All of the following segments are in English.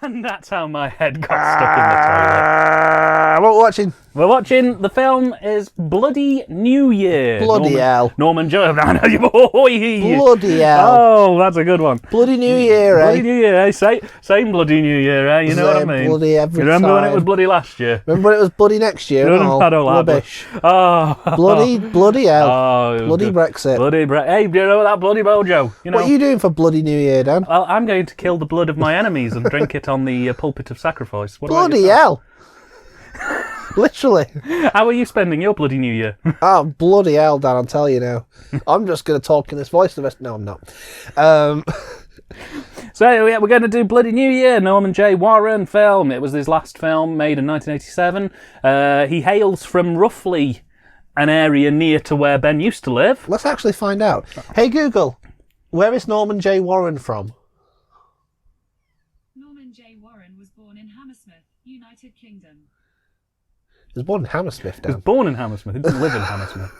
And that's how my head got stuck in the toilet. What we're watching? We're watching, the film is Bloody New Year. Bloody hell. Norman Jones. Bloody hell. Oh, that's a good one. Bloody New Year, eh? Bloody New Year, eh? Same Bloody New Year, eh? You know what I mean? Bloody every You remember when it time. was bloody last year? Remember when it was bloody next year? I don't like rubbish. Oh. Bloody hell. Oh, it was Bloody good. Brexit. Hey, do you know that bloody Bojo? You know. What are you doing for bloody New Year, Dan? Well, I'm going to kill the blood of my enemies and drink it on the pulpit of sacrifice. What about Bloody yourself? hell. Literally. How are you spending your bloody New Year? Oh, bloody hell, Dan, I'll tell you now. I'm just going to talk in this voice the rest. No, I'm not. So, yeah, we're going to do Bloody New Year, Norman J. Warren film. It was his last film, made in 1987. He hails from roughly an area near to where Ben used to live. Let's actually find out. Hey, Google, where is Norman J. Warren from? Norman J. Warren was born in Hammersmith, United Kingdom. He was born in Hammersmith, He was Dan. born in Hammersmith. He didn't live in Hammersmith.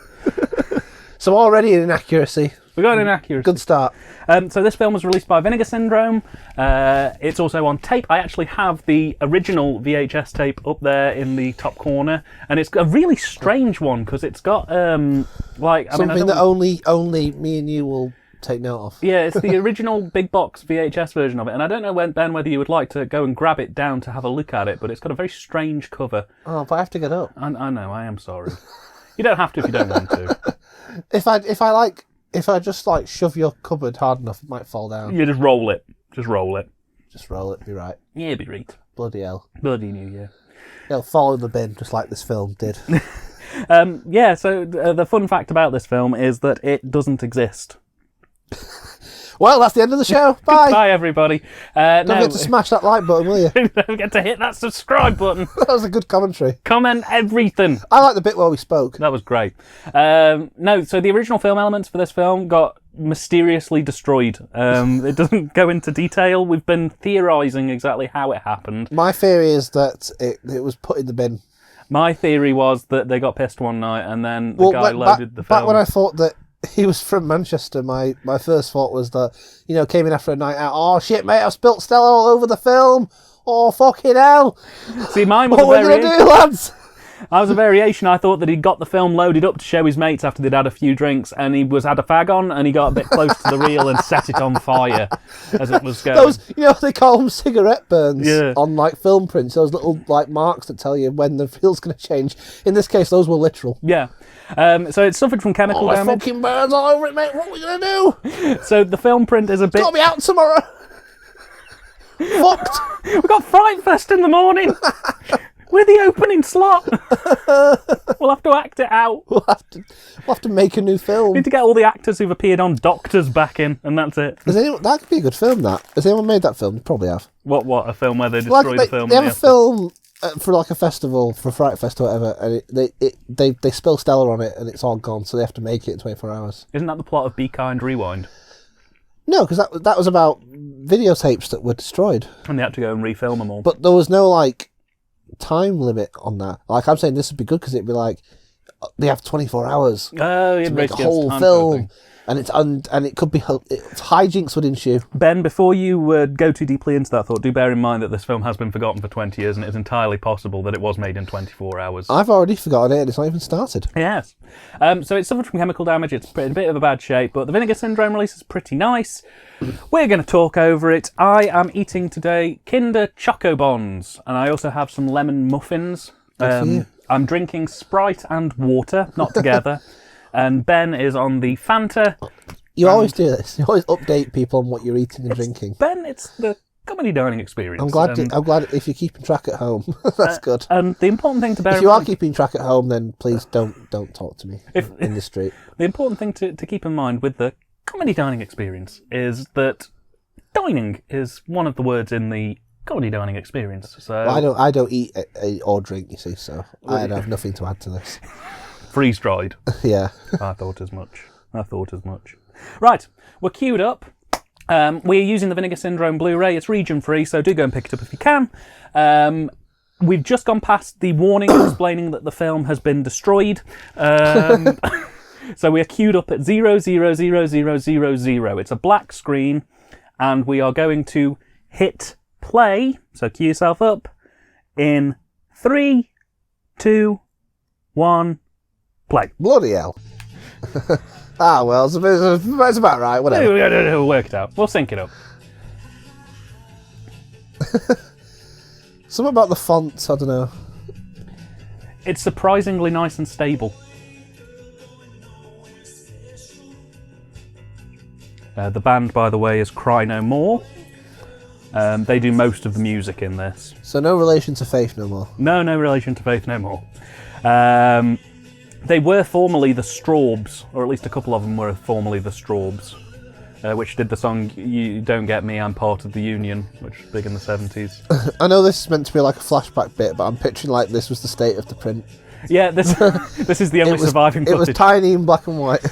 So already an inaccuracy. We got an inaccuracy. Good start. So this film was released by Vinegar Syndrome. It's also on tape. I actually have the original VHS tape up there in the top corner, and it's a really strange one because it's got Something that only me and you will take note of. Yeah, it's the original big box VHS version of it, and I don't know, Ben, whether you would like to go and grab it down to have a look at it, but it's got a very strange cover. Oh, but I have to get up. I know, I am sorry. You don't have to if you don't want to. If I just shove your cupboard hard enough, it might fall down. You just roll it. Just roll it. Just roll it, be right. Yeah, be right. Bloody hell. Bloody New Year. It'll fall in the bin, just like this film did. So the fun fact about this film is that it doesn't exist. Well, that's the end of the show. Bye. Bye, everybody. Don't forget to smash that like button, will you? Don't forget to hit that subscribe button. That was a good commentary. Comment everything. I like the bit where we spoke. That was great. So the original film elements for this film got mysteriously destroyed. It doesn't go into detail. We've been theorising exactly how it happened. My theory is that it was put in the bin. My theory was that they got pissed one night and then the guy loaded the film. Back when I thought that he was from Manchester, my first thought was that, came in after a night out. Oh shit, mate, I've spilt Stella all over the film. Oh fucking hell. See, mine was what are we going to do, lads? I was a variation. I thought that he'd got the film loaded up to show his mates after they'd had a few drinks, and he had a fag on, and he got a bit close to the reel and set it on fire as it was going. Those, they call them cigarette burns Yeah. on film prints. Those little marks that tell you when the reel's going to change. In this case, those were literal. Yeah. So it suffered from chemical my damage. fucking burns all over it, mate. What are we going to do? So the film print is a bit. Got to be out tomorrow. Fucked. We've got Fright Fest in the morning. We're the opening slot. We'll have to act it out. We'll have to make a new film. We need to get all the actors who've appeared on Doctors back in, and that's it. That could be a good film, that. Has anyone made that film? They probably have. What, a film where they destroy the film? They have a film for a festival, for Fright Fest or whatever, and they spill Stella on it and it's all gone, so they have to make it in 24 hours. Isn't that the plot of Be Kind Rewind? No, because that was about videotapes that were destroyed. And they had to go and refilm them all. But there was no, time limit on that. I'm saying this would be good because it'd be they have 24 hours Oh, to make a whole film, and it could be hijinks would ensue. Ben, before you go too deeply into that thought, do bear in mind that this film has been forgotten for 20 years, and it's entirely possible that it was made in 24 hours. I've already forgotten it, and it's not even started. Yes. So it suffered from chemical damage. It's in a bit of a bad shape, but the Vinegar Syndrome release is pretty nice. We're going to talk over it. I am eating today Kinder Choco Bons, and I also have some lemon muffins. Good for you. I'm drinking Sprite and water, not together. And Ben is on the Fanta. You always do this. You always update people on what you're eating and drinking. Ben, it's the comedy dining experience. I'm glad if you're keeping track at home. That's good. And the important thing to bear If in you are mind, keeping track at home, then please don't talk to me in the street. the important thing to keep in mind with the comedy dining experience is that dining is one of the words in the comedy dining experience. So Well, I don't eat or drink, you see, so I have nothing to add to this. freeze dried. Yeah. I thought as much. Right, we're queued up. We're using the Vinegar Syndrome Blu-ray. It's region-free, so do go and pick it up if you can. We've just gone past the warning explaining that the film has been destroyed. So we are queued up at 0000000. It's a black screen, and we are going to hit play. So cue yourself up in 3, 2, 1, play. Bloody hell. Well, it's about right, whatever. We'll work it out. We'll sync it up. Something about the fonts, I don't know. It's surprisingly nice and stable. The band, by the way, is Cry No More. They do most of the music in this. So no relation to Faith No More. No relation to Faith No More. They were formerly the Strawbs, or at least a couple of them were formerly the Strawbs, which did the song You Don't Get Me, I'm Part of the Union, which was big in the 70s. I know this is meant to be like a flashback bit, but I'm picturing like this was the state of the print. Yeah, this is the only surviving footage. It was tiny in black and white.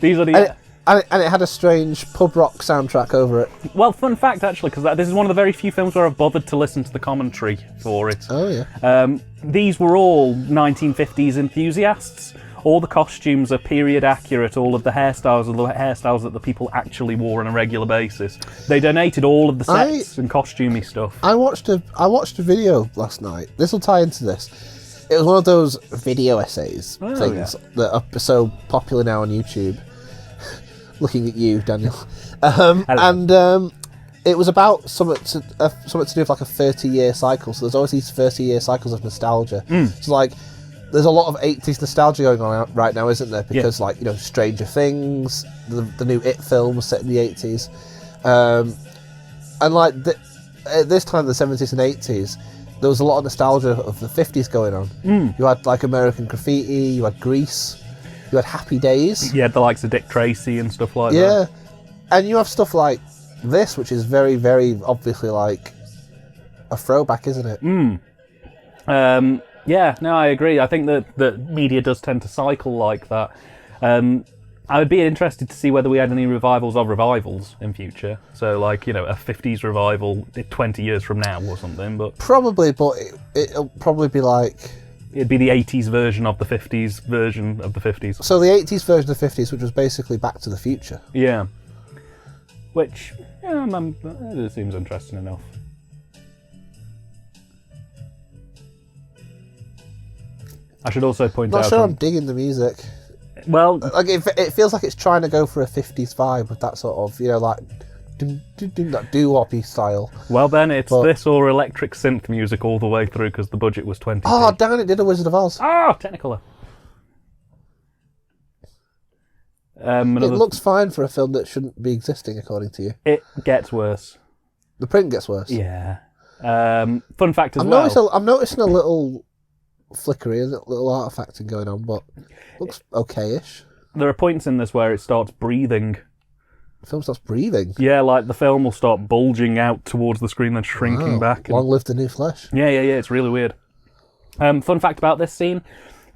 These are the... And it had a strange pub rock soundtrack over it. Well, fun fact, actually, because this is one of the very few films where I've bothered to listen to the commentary for it. Oh, yeah. These were all 1950s enthusiasts. All the costumes are period accurate. All of the hairstyles are the hairstyles that the people actually wore on a regular basis. They donated all of the sets and costumey stuff. I watched a video last night. This will tie into this. It was one of those video essays things that are so popular now on YouTube. Looking at you, Daniel. And it was about something to do with like a 30-year cycle. So there's always these 30-year cycles of nostalgia. So like, there's a lot of 80s nostalgia going on right now, isn't there? Because like, you know, Stranger Things, the new It film was set in the 80s. And like, at this time, the 70s and 80s, there was a lot of nostalgia of the 50s going on. You had like American Graffiti, you had Grease. You had Happy Days. You had the likes of Dick Tracy and stuff like that. Yeah. And you have stuff like this, which is very, very obviously like a throwback, isn't it? Yeah, no, I agree. I think that media does tend to cycle like that. I would be interested to see whether we had any revivals of revivals in future. So, like, you know, a 50s revival 20 years from now or something. But probably, but it'll probably be like... It'd be the 80s version of the 50s version of the 50s. So the 80s version of the 50s, which was basically Back to the Future. Yeah. Which, yeah, it seems interesting enough. I should also point out... Not sure I'm digging the music. Well... Like, it feels like it's trying to go for a 50s vibe with that sort of, you know, like... that doo-woppy style. Well, then it's this or electric synth music all the way through because the budget was 20. Oh, damn it, did a Wizard of Oz. Oh, Technicolor. It looks fine for a film that shouldn't be existing, according to you. It gets worse. The print gets worse. Yeah. Fun fact as well. I'm noticing a little flickery, a little artifacting going on, but looks okay-ish. There are points in this where it starts breathing. The film starts breathing. Yeah, like the film will start bulging out towards the screen, then shrinking back. Long live the new flesh. Yeah, it's really weird. Fun fact about this scene,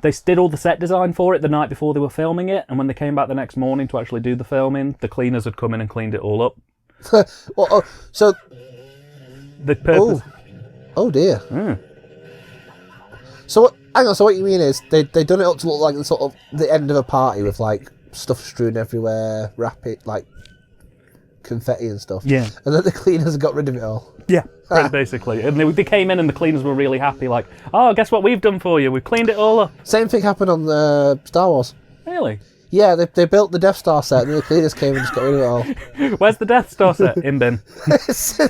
they did all the set design for it the night before they were filming it, and when they came back the next morning to actually do the filming, the cleaners had come in and cleaned it all up. So... The purpose... Oh dear. So what you mean is they done it up to look like the sort of the end of a party with like stuff strewn everywhere, like confetti and stuff. Yeah. And then the cleaners got rid of it all. Yeah, basically. And they came in and the cleaners were really happy, like, oh, guess what we've done for you? We've cleaned it all up. Same thing happened on the Star Wars. Really? Yeah, they built the Death Star set and then the cleaners came and just got rid of it all. Where's the Death Star set? In bin. It's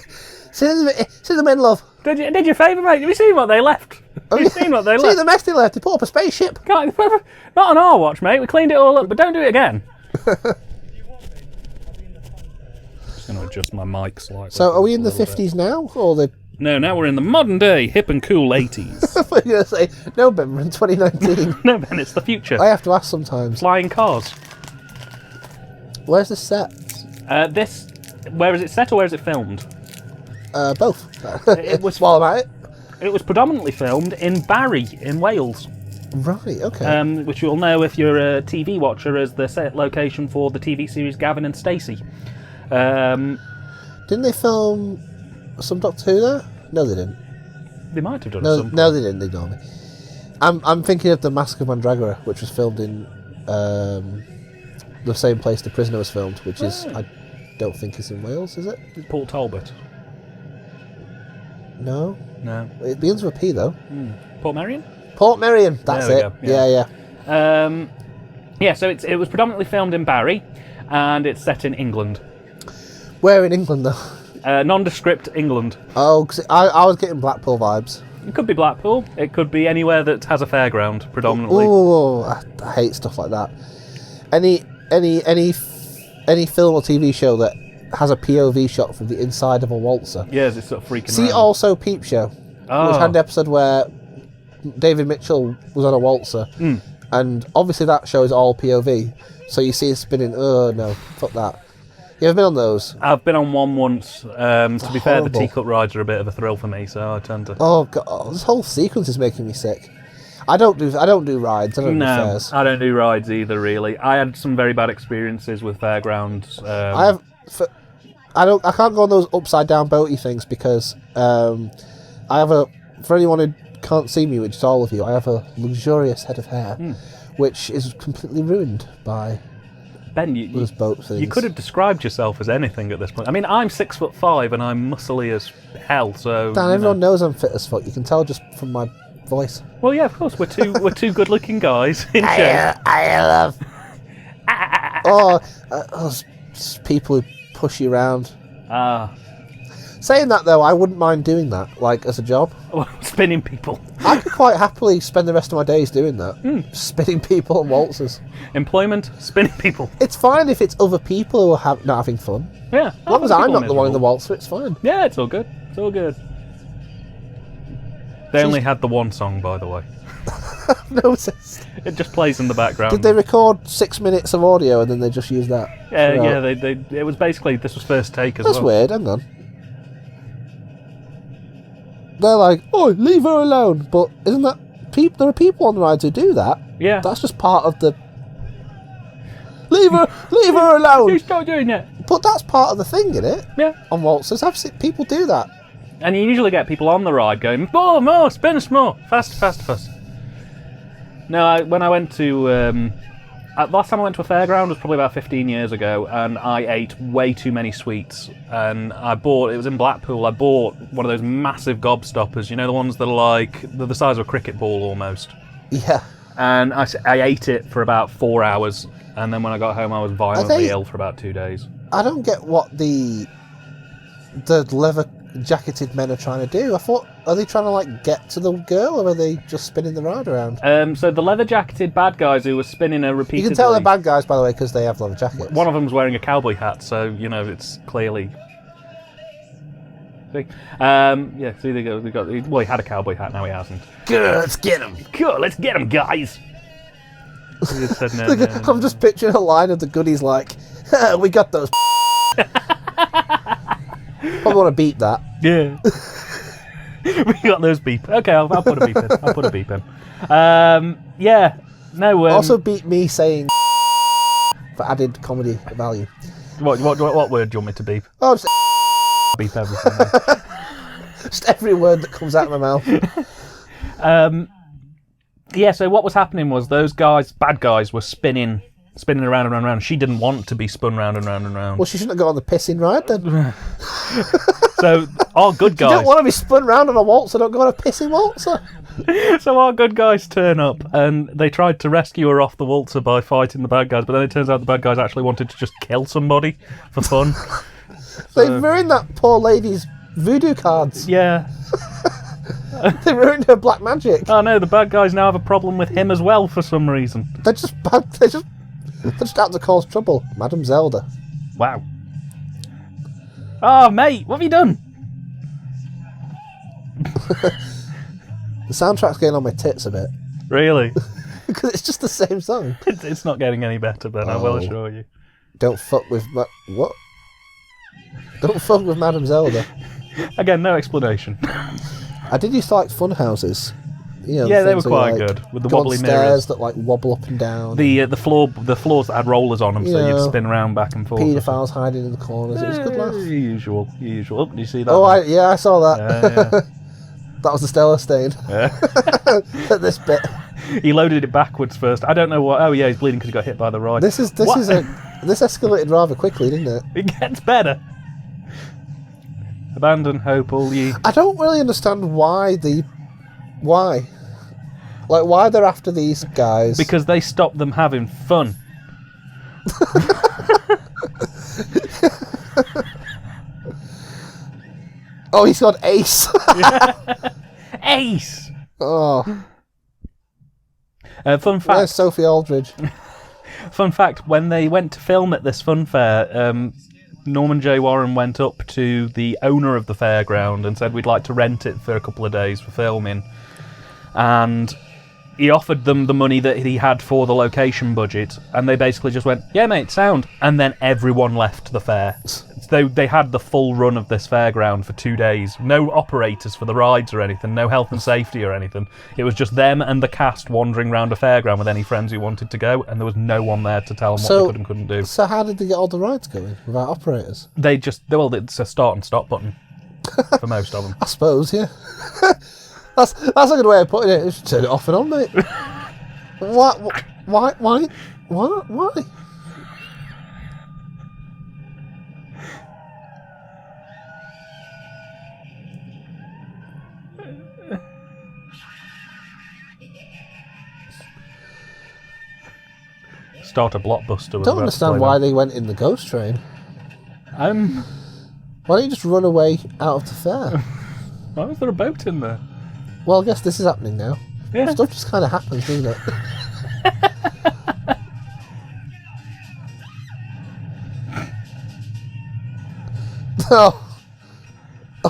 in the bin, love. Did you favour, mate? Have you seen what they left? Have you seen what they left? See the mess they left? They put up a spaceship. Not on our watch, mate. We cleaned it all up, but don't do it again. Just going to adjust my mic slightly. So are we in the 50s now? Or the... No, now we're in the modern day, hip and cool 80s. I thought you were going to say, no, Ben, we're in 2019. No, Ben, it's the future. I have to ask sometimes. Flying cars. Where's the set? Where is it set or where is it filmed? Both. It was While I'm at it. It was predominantly filmed in Barry, in Wales. Right, okay. Which you'll know if you're a TV watcher as the set location for the TV series Gavin and Stacey. Didn't they film some Doctor Who there? No, they didn't. They might have done No, they didn't. Ignore me. I'm thinking of the Mask of Mandragora, which was filmed in the same place The Prisoner was filmed, which is I don't think is in Wales, is it? Port Talbot. No. No. It begins with a P, though. Port Merion? Port Merion, that's There we it. go, yeah. Yeah. Yeah, so it was predominantly filmed in Barry, and it's set in England. Where in England, though? Nondescript England. Oh, because I was getting Blackpool vibes. It could be Blackpool. It could be anywhere that has a fairground, predominantly. Oh, I hate stuff like that. Any film or TV show that has a POV shot from the inside of a waltzer. Yes, it's sort of freaking See around. also Peep Show. Oh. Which had an episode where David Mitchell was on a waltzer, and obviously that show is all POV. So you see it spinning. Oh no, fuck that. You ever been on those? I've been on one once. To be fair, the horrible. teacup rides are a bit of a thrill for me, so I tend to. Oh god, this whole sequence is making me sick. I don't do rides. I don't do No, fairs. I don't do rides either. Really, I had some very bad experiences with fairgrounds. I can't go on those upside down boaty things because I have for anyone who can't see me, which is all of you, I have a luxurious head of hair, which is completely ruined by Ben, those boat things. you could have described yourself as anything at this point. I mean, I'm 6'5" and I'm muscly as hell. So Dan, you everyone know. knows I'm fit as fuck. You can tell just from my voice. Well, yeah, of course, we're two good-looking guys in shape. I love. Those people who push you around. Saying that though, I wouldn't mind doing that, like as a job. Spinning people. I could quite happily spend the rest of my days doing that, spinning people on waltzers. Employment, spinning people. It's fine if it's other people who are not having fun. Yeah. As long as I'm not the one in the waltzer, it's fine. Yeah, it's all good. It's all good. They only had the one song, by the way. Noticed. It just plays in the background. Did they record 6 minutes of audio and then they just use that? Yeah, throughout? yeah. It was basically this was first take as That's well. weird. Hang on. They're like, "Oh, leave her alone," but isn't that there are people on the rides who do that? Yeah. That's just part of the. Leave her alone. You start doing it. But that's part of the thing, isn't it? Yeah. On waltzers, I've seen people do that. And you usually get people on the ride going, more, spin us more, fast. No, when I went to last time I went to a fairground was probably about 15 years ago, and I ate way too many sweets. And it was in Blackpool, I bought one of those massive gobstoppers, you know, the ones that are like the size of a cricket ball almost. Yeah. And I ate it for about 4 hours, and then when I got home I was violently ill for about 2 days. I don't get what the leather jacketed men are trying to do. I thought, are they trying to like get to the girl, or are they just spinning the ride around? So the leather jacketed bad guys who were spinning her repeatedly. You can tell they're bad guys, by the way, because they have leather jackets. One of them's wearing a cowboy hat, so you know it's clearly. See, yeah. See, they got. Well, he had a cowboy hat. Now he hasn't. Good, let's get him. Cool, let's get him, guys. He just said no. I'm just picturing a line of the goodies like, "We got those." Probably want to beat that. Yeah. We got those beep. Okay, I'll put a beep in. I'll put a beep in. Yeah. No. Also beat me saying for added comedy value. What word do you want me to beep? Oh, just, Beep everything. just every word that comes out of my mouth. Yeah. So what was happening was those guys, bad guys, were spinning around and round and round. She didn't want to be spun round and round and round. Well, she shouldn't have got on the pissing ride then. So our good You don't guys. want to be spun round on a waltzer, don't go on a pissing waltzer. So our good guys turn up and they tried to rescue her off the waltzer by fighting the bad guys, but then it turns out the bad guys actually wanted to just kill somebody for fun. They ruined that poor lady's voodoo cards. Yeah. They ruined her black magic. Oh no, the bad guys now have a problem with him as well for some reason. They're just bad. They're just out to cause trouble. Madame Zelda. Wow. Oh mate, what have you done? The soundtrack's getting on my tits a bit. Really? Because it's just the same song. It's not getting any better, Ben, I will assure you. Don't fuck with what? Don't fuck with Madame Zelda. Again, no explanation. I did used to like fun houses. You know, Yeah, they were things where you, quite like, good, with the go wobbly on mirrors. stairs that like wobble up and down. The floors that had rollers on them, so Yeah. you'd spin around back and forth. Paedophiles hiding in the corners. It was a good laugh. Usual. Oh, do you see that? Oh, one? I saw that. Yeah, That was the Stella stain. yeah. At this bit. He loaded it backwards first. I don't know what. Oh yeah, he's bleeding because he got hit by the ride. This What? escalated rather quickly, didn't it? It gets better. Abandon hope, all ye. I don't really understand why. Like, why they're after these guys. Because they stopped them having fun. Oh, he's got Ace. Ace! Oh, Fun where's fact. Sophie Aldridge? Fun fact, when they went to film at this fun fair, Norman J. Warren went up to the owner of the fairground and said, we'd like to rent it for a couple of days for filming. And he offered them the money that he had for the location budget, and they basically just went, yeah, mate, sound. And then everyone left the fair. They had the full run of this fairground for 2 days. No operators for the rides or anything, no health and safety or anything. It was just them and the cast wandering around a fairground with any friends who wanted to go, and there was no one there to tell them what they could and couldn't do. So how did they get all the rides going without operators? It's a start and stop button for most of them. I suppose, yeah. That's a good way of putting it. Just turn it off and on, mate. What? Why? What? Why? Start a blockbuster. Don't understand why they went in the ghost train. Why don't you just run away out of the fair? Why was there a boat in there? Well, I guess this is happening now. Yeah. Stuff just kind of happens, doesn't it?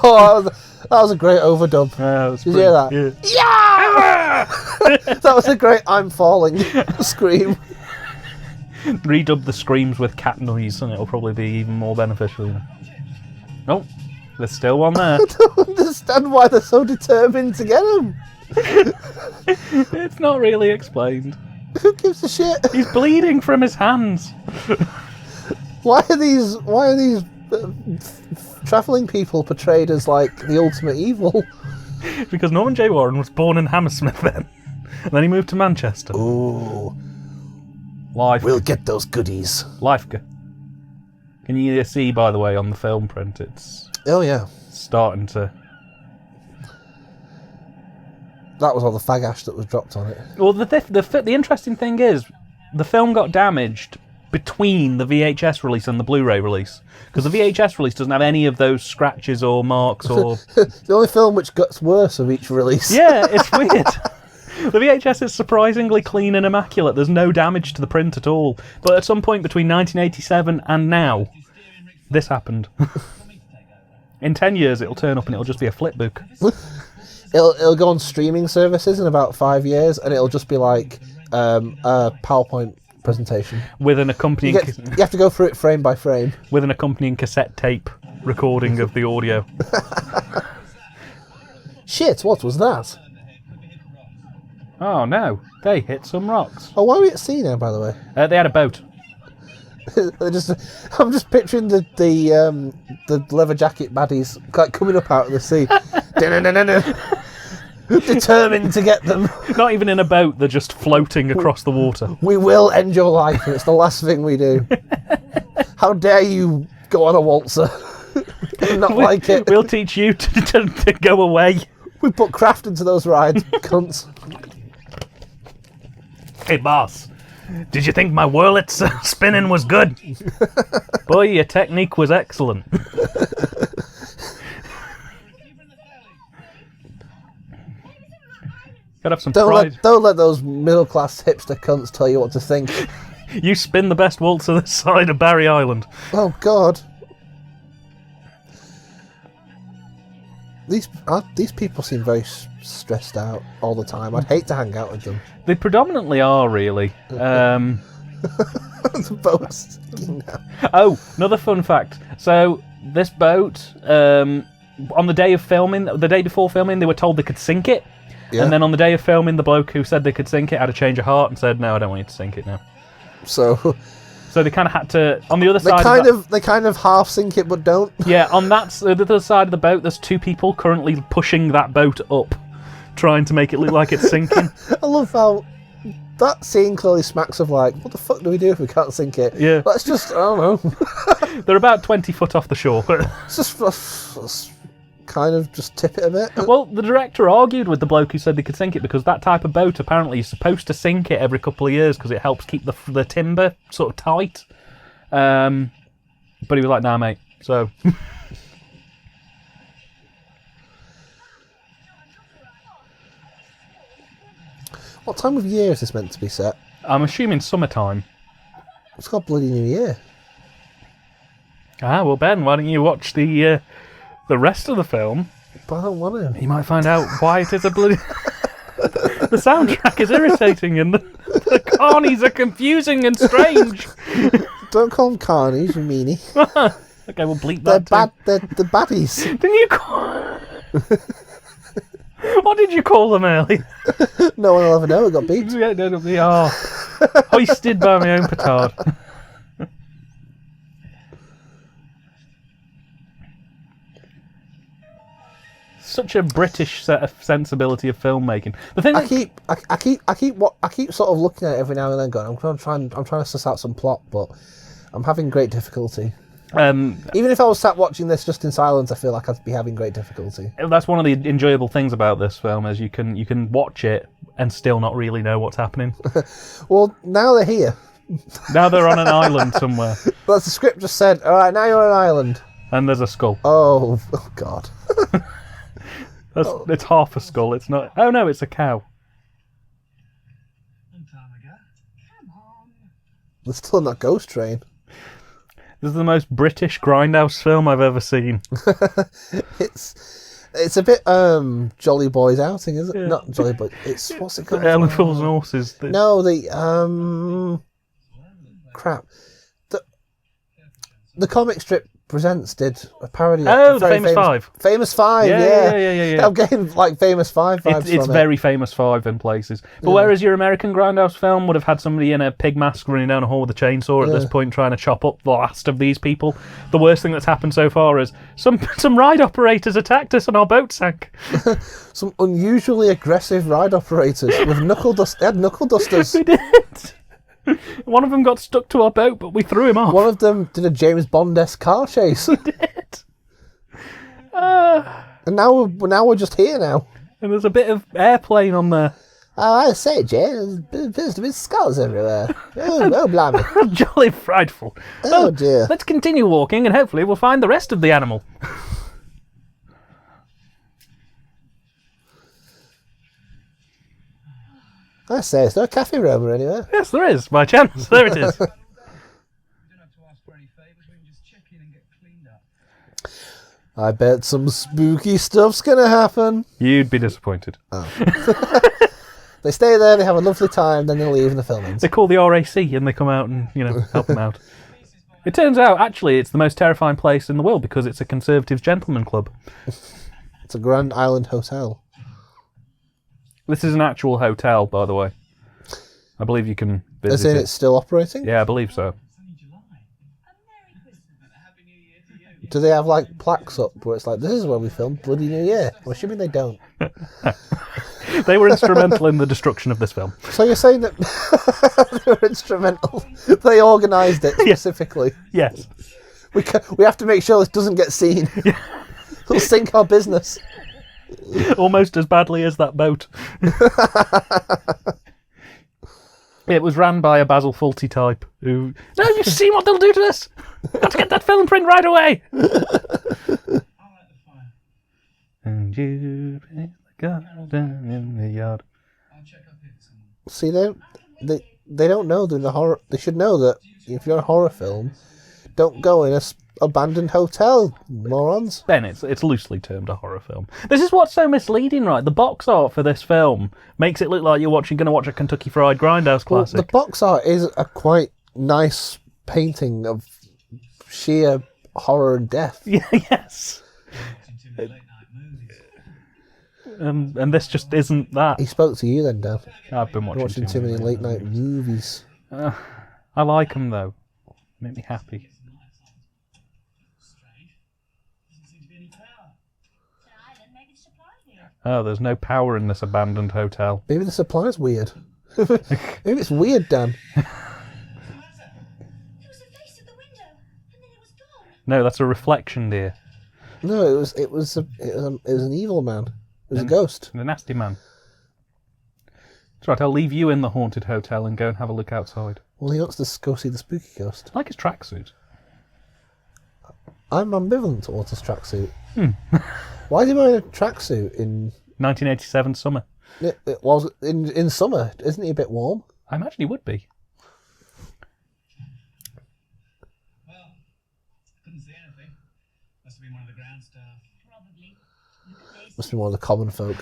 Oh, that was a great overdub. Did you hear that? Yeah! That was a great "I'm falling" scream. Redub the screams with cat noise, and it'll probably be even more beneficial. Oh, there's still one there. I don't understand why they're so determined to get him. It's not really explained. Who gives a shit? He's bleeding from his hands. Why are these travelling people portrayed as like the ultimate evil? Because Norman J. Warren was born in Hammersmith then. And then he moved to Manchester. Ooh. Life. We'll get those goodies. Life. Can you see, by the way, on the film print, it's Oh, yeah. starting to... That was all the fag ash that was dropped on it. Well, the interesting thing is, the film got damaged between the VHS release and the Blu-ray release. Because the VHS release doesn't have any of those scratches or marks or... The only film which gets worse of each release. Yeah, it's weird. The VHS is surprisingly clean and immaculate. There's no damage to the print at all. But at some point between 1987 and now, this happened. In 10 years, it'll turn up and it'll just be a flip book. It'll go on streaming services in about 5 years, and it'll just be like a PowerPoint presentation. With an accompanying... You have to go through it frame by frame. With an accompanying cassette tape recording of the audio. Shit, what was that? Oh no, they hit some rocks. Oh, why are we at sea now, by the way? They had a boat. I'm just picturing the leather jacket baddies like coming up out of the sea. Determined to get them. Not even in a boat, they're just floating across the water. We will end your life, and it's the last thing we do. How dare you go on a waltzer? Not like it. We'll teach you to go away. We put craft into those rides, cunts. Hey boss, did you think my Wurlitz spinning was good? Boy, your technique was excellent. Gotta have some pride. Don't let those middle class hipster cunts tell you what to think. You spin the best waltzer this side of Barry Island. Oh God. These people seem very stressed out all the time. I'd hate to hang out with them. They predominantly are, really. The boat's sinking now. Oh, another fun fact. So, this boat, on the day before filming, they were told they could sink it. Yeah. And then on the day of filming, the bloke who said they could sink it had a change of heart and said, no, I don't want you to sink it now. So they kind of had to, on the other side they kind of half sink it but don't. Yeah, on the other side of the boat, there's two people currently pushing that boat up, trying to make it look like it's sinking. I love how that scene clearly smacks of like, what the fuck do we do if we can't sink it? Yeah. Let's just, I don't know. They're about 20 foot off the shore. Let's kind of just tip it a bit. Well, the director argued with the bloke who said they could sink it because that type of boat apparently is supposed to sink it every couple of years because it helps keep the timber sort of tight. But he was like, nah, mate. So... What time of year is this meant to be set? I'm assuming summertime. It's got bloody New Year. Ah, well, Ben, why don't you watch the rest of the film? But I don't want to. You might find out why it is a bloody... The soundtrack is irritating and the carnies are confusing and strange. Don't call them carnies, you meanie. Okay, we'll bleep They're that bad. They're the baddies. Didn't you call... What did you call them earlier? No one will ever know. It got beat. Yeah, no, they are hoisted by my own petard. Such a British sensibility of filmmaking. The thing I keep sort of looking at it every now and then, going, I'm trying to suss out some plot, but I'm having great difficulty. Even if I was sat watching this just in silence, I feel like I'd be having great difficulty. That's one of the enjoyable things about this film is you can watch it and still not really know what's happening. Well, now they're here. Now they're on an island somewhere. But the script just said, all right, now you're on an island. And there's a skull. Oh God. It's half a skull. It's not. Oh no, it's a cow. There's still not Ghost Train. This is the most British grindhouse film I've ever seen. It's a bit Jolly Boys Outing, is it? Yeah. Not Jolly Boys. It's what's it called? Ellen Fools and Horses. No, the crap. The comic strip Presents did a parody. Oh, the Famous Five. Famous Five, yeah. I'm getting like Famous Five vibes. It's very Famous Five in places. But whereas your American grindhouse film would have had somebody in a pig mask running down a hall with a chainsaw at this point trying to chop up the last of these people, the worst thing that's happened so far is some ride operators attacked us and our boat sank. Some unusually aggressive ride operators with knuckle dust. They had knuckle dusters. They did. One of them got stuck to our boat, but we threw him off. One of them did a James Bond-esque car chase. He did. And now we're just here now. And there's a bit of airplane on there. Oh, I say, Jay, there's a bit of skulls everywhere. Oh, blimey. Jolly frightful. Oh, dear. Let's continue walking and hopefully we'll find the rest of the animal. I say, is there a cafe roamer anywhere? Yes, there is. By chance. There it is. We don't have to ask for any favours, we can just check in and get cleaned up. I bet some spooky stuff's gonna happen. You'd be disappointed. Oh. They stay there, they have a lovely time, then they leave and the film ends. They call the RAC and they come out and, help them out. It turns out, actually, it's the most terrifying place in the world because it's a Conservatives gentleman club. It's a Grand Island Hotel. This is an actual hotel, by the way. I believe you can visit As in it. it's still operating? Yeah, I believe so. Do they have like plaques up where it's like, this is where we filmed Bloody New Year? I'm assuming they don't. They were instrumental in the destruction of this film. So you're saying that they were instrumental? They organised it specifically? Yes. We have to make sure this doesn't get seen. It'll sink our business. Almost as badly as that boat. It was ran by a Basil Fawlty type who... No, you've seen what they'll do to us! Got to get that film print right away! And you paint the garden in the yard. See, they don't know they're in a horror... They should know that if you're in a horror film, don't go in a abandoned hotel, morons. Ben, it's loosely termed a horror film. This is what's so misleading, right? The box art for this film makes it look like you're going to watch a Kentucky Fried Grindhouse classic. Well, the box art is a quite nice painting of sheer horror and death. Yeah, yes. And this just isn't that. He spoke to you then, Dan. I've been watching too many late night movies. I like them though. Make me happy. Oh, there's no power in this abandoned hotel. Maybe the supply's weird. Maybe it's weird, Dan. No, that's a reflection, dear. No, it was an evil man. It was a ghost. The nasty man. That's right, I'll leave you in the haunted hotel and go and have a look outside. Well, he wants to go see the spooky ghost. I like his tracksuit. I'm ambivalent towards his tracksuit. Why is he wearing a tracksuit in 1987 summer. it was in summer? Isn't he a bit warm? I imagine he would be. Well, couldn't see anything. Must have been one of the ground staff. Probably. Look at this. Must have been one of the common folk.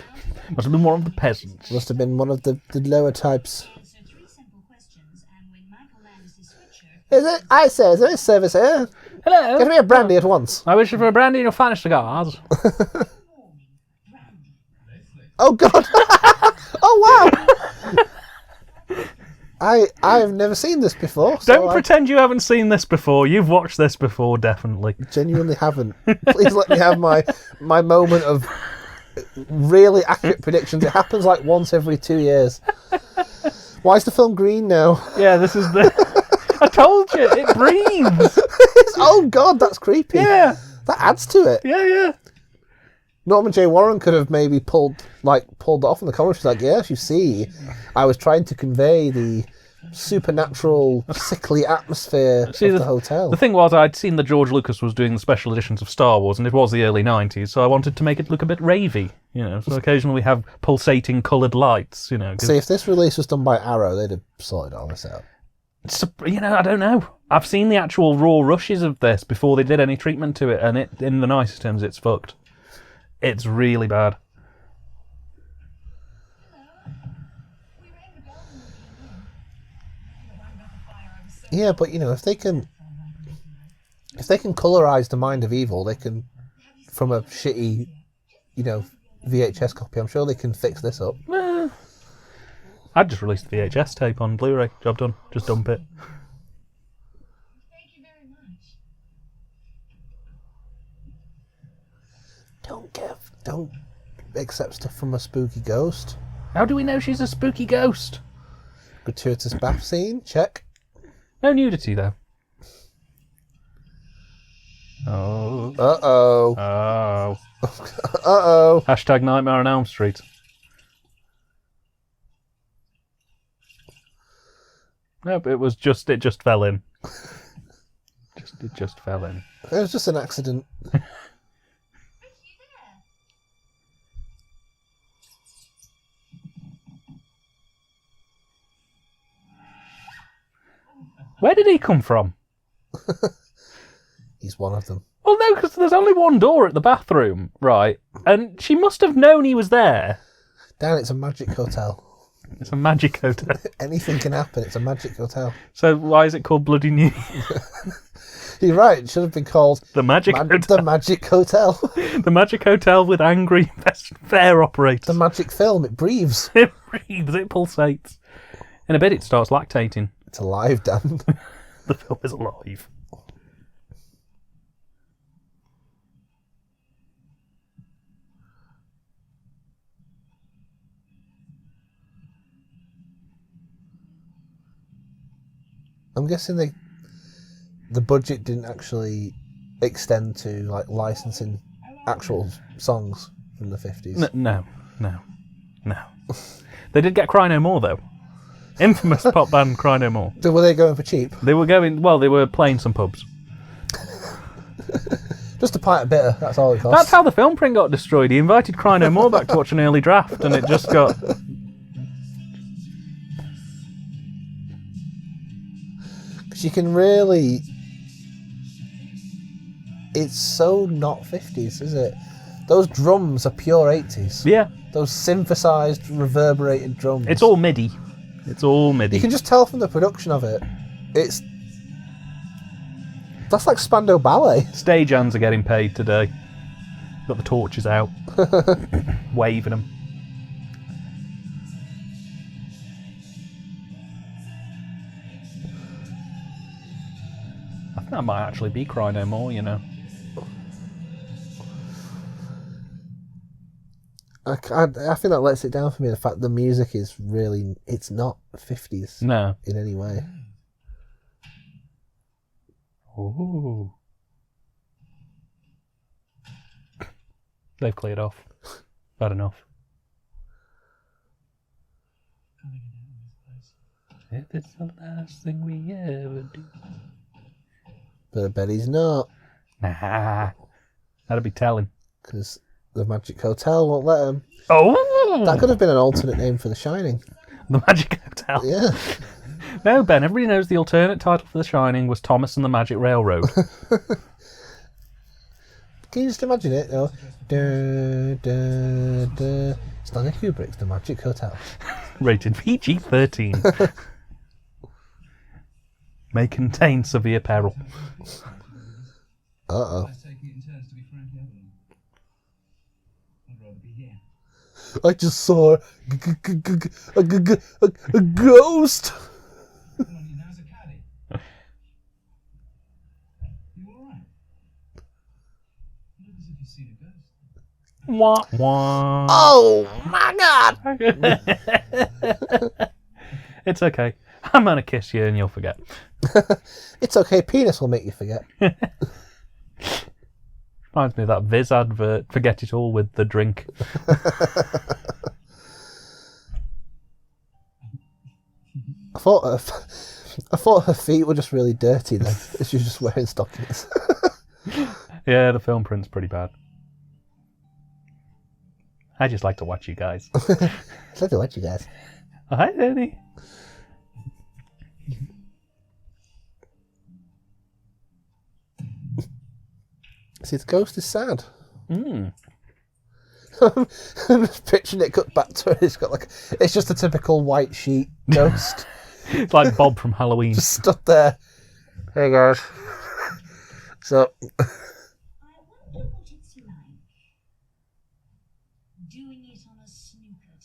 Must have been one of the peasants. Must have been one of the lower types. Answer 3 simple questions, and when Michael lands his switcher, Is there any service here? Hello. Get me a brandy at once. I wish for a brandy and your finest cigars. warming, brandy. Oh God! Oh wow! I have never seen this before. So Don't pretend you haven't seen this before. You've watched this before, definitely. I genuinely haven't. Please let me have my moment of really accurate predictions. It happens like once every 2 years. Why is the film green now? Yeah, this is the... I told you, it breathes. Oh God, that's creepy. Yeah, That adds to it. yeah. Norman J. Warren could have maybe pulled it off in the commentaries. Like, yes, you see, I was trying to convey the supernatural, sickly atmosphere of the hotel. The thing was, I'd seen that George Lucas was doing the special editions of Star Wars, and it was the early 90s, so I wanted to make it look a bit ravey, so occasionally we have pulsating coloured lights, 'cause See, if this release was done by Arrow, they'd have sorted all this out. I don't know. I've seen the actual raw rushes of this before they did any treatment to it, and in the nicest terms, it's fucked. It's really bad. We rang the bell when we came in. You know, right about the fire, I was so Yeah, but if they can colorise the mind of evil, they can, from a shitty, VHS copy. I'm sure they can fix this up. I'd just released the VHS tape on Blu-ray. Job done. Just dump it. Thank you very much. Don't accept stuff from a spooky ghost. How do we know she's a spooky ghost? Gratuitous bath scene, check. No nudity, though. Oh. Uh-oh. Oh. Uh-oh. Hashtag Nightmare on Elm Street. Nope, it just fell in. It just fell in. It was just an accident. Where did he come from? He's one of them. Well, no, because there's only one door at the bathroom, right? And she must have known he was there. Dan, it's a magic hotel. It's a magic hotel. Anything can happen. It's a magic hotel. So why is it called Bloody New? You're right. It should have been called The Magic Hotel. The Magic Hotel. The Magic Hotel with angry fair operators. The magic film. It breathes. It breathes, it pulsates. In a bit, it starts lactating. It's alive, Dan. The film is alive. I'm guessing the budget didn't actually extend to like licensing actual songs from the 50s. No. They did get Cry No More, though. Infamous pop band Cry No More. So were they going for cheap? They were playing some pubs. Just a pint of bitter, that's all it cost. That's how the film print got destroyed. He invited Cry No More back to watch an early draft, and it just got... Because you can really... It's so not 50s, is it? Those drums are pure 80s. Yeah, Those synthesised, reverberated drums. it's all MIDI. It's all MIDI. You can just tell from the production of it. That's like Spandau Ballet. Stage hands are getting paid today. Got the torches out. Waving them. I think that might actually be Cry No More, I think that lets it down for me, the fact the music is really... It's not 50s No. in any way. Ooh. They've cleared off. Bad enough. If it's the last thing we ever do. But I bet he's not, Nah. That'd be telling. because the Magic Hotel won't let him. Oh! That could have been an alternate name for The Shining. The Magic Hotel. Yeah. No, Ben, everybody knows the alternate title for The Shining was Thomas and the Magic Railroad. Can you just imagine it? You know, Stanley Kubrick's The Magic Hotel. Rated PG-13. May contain severe peril. Uh-oh. Let's take it in turns to be Frankie Avalon. I'd rather be here. I just saw a ghost. Come on, you now's a caddy. You alright? You look as if you've seen a ghost. Wah, wah. Oh my god! It's okay. I'm gonna kiss you and you'll forget. It's okay, penis will make you forget. Reminds me of that Viz advert, Forget It All with the drink. I thought her feet were just really dirty then. She was just wearing stockings. Yeah, the film print's pretty bad. I just like to watch you guys. I'd like to watch you guys. Oh, hi, Danny. See, the ghost is sad. Mm. I'm just picturing it cut back to her. It's just a typical white sheet ghost. It's like Bob from Halloween. Just stood there. Hey guys. So I wonder what it's like doing it on a snooker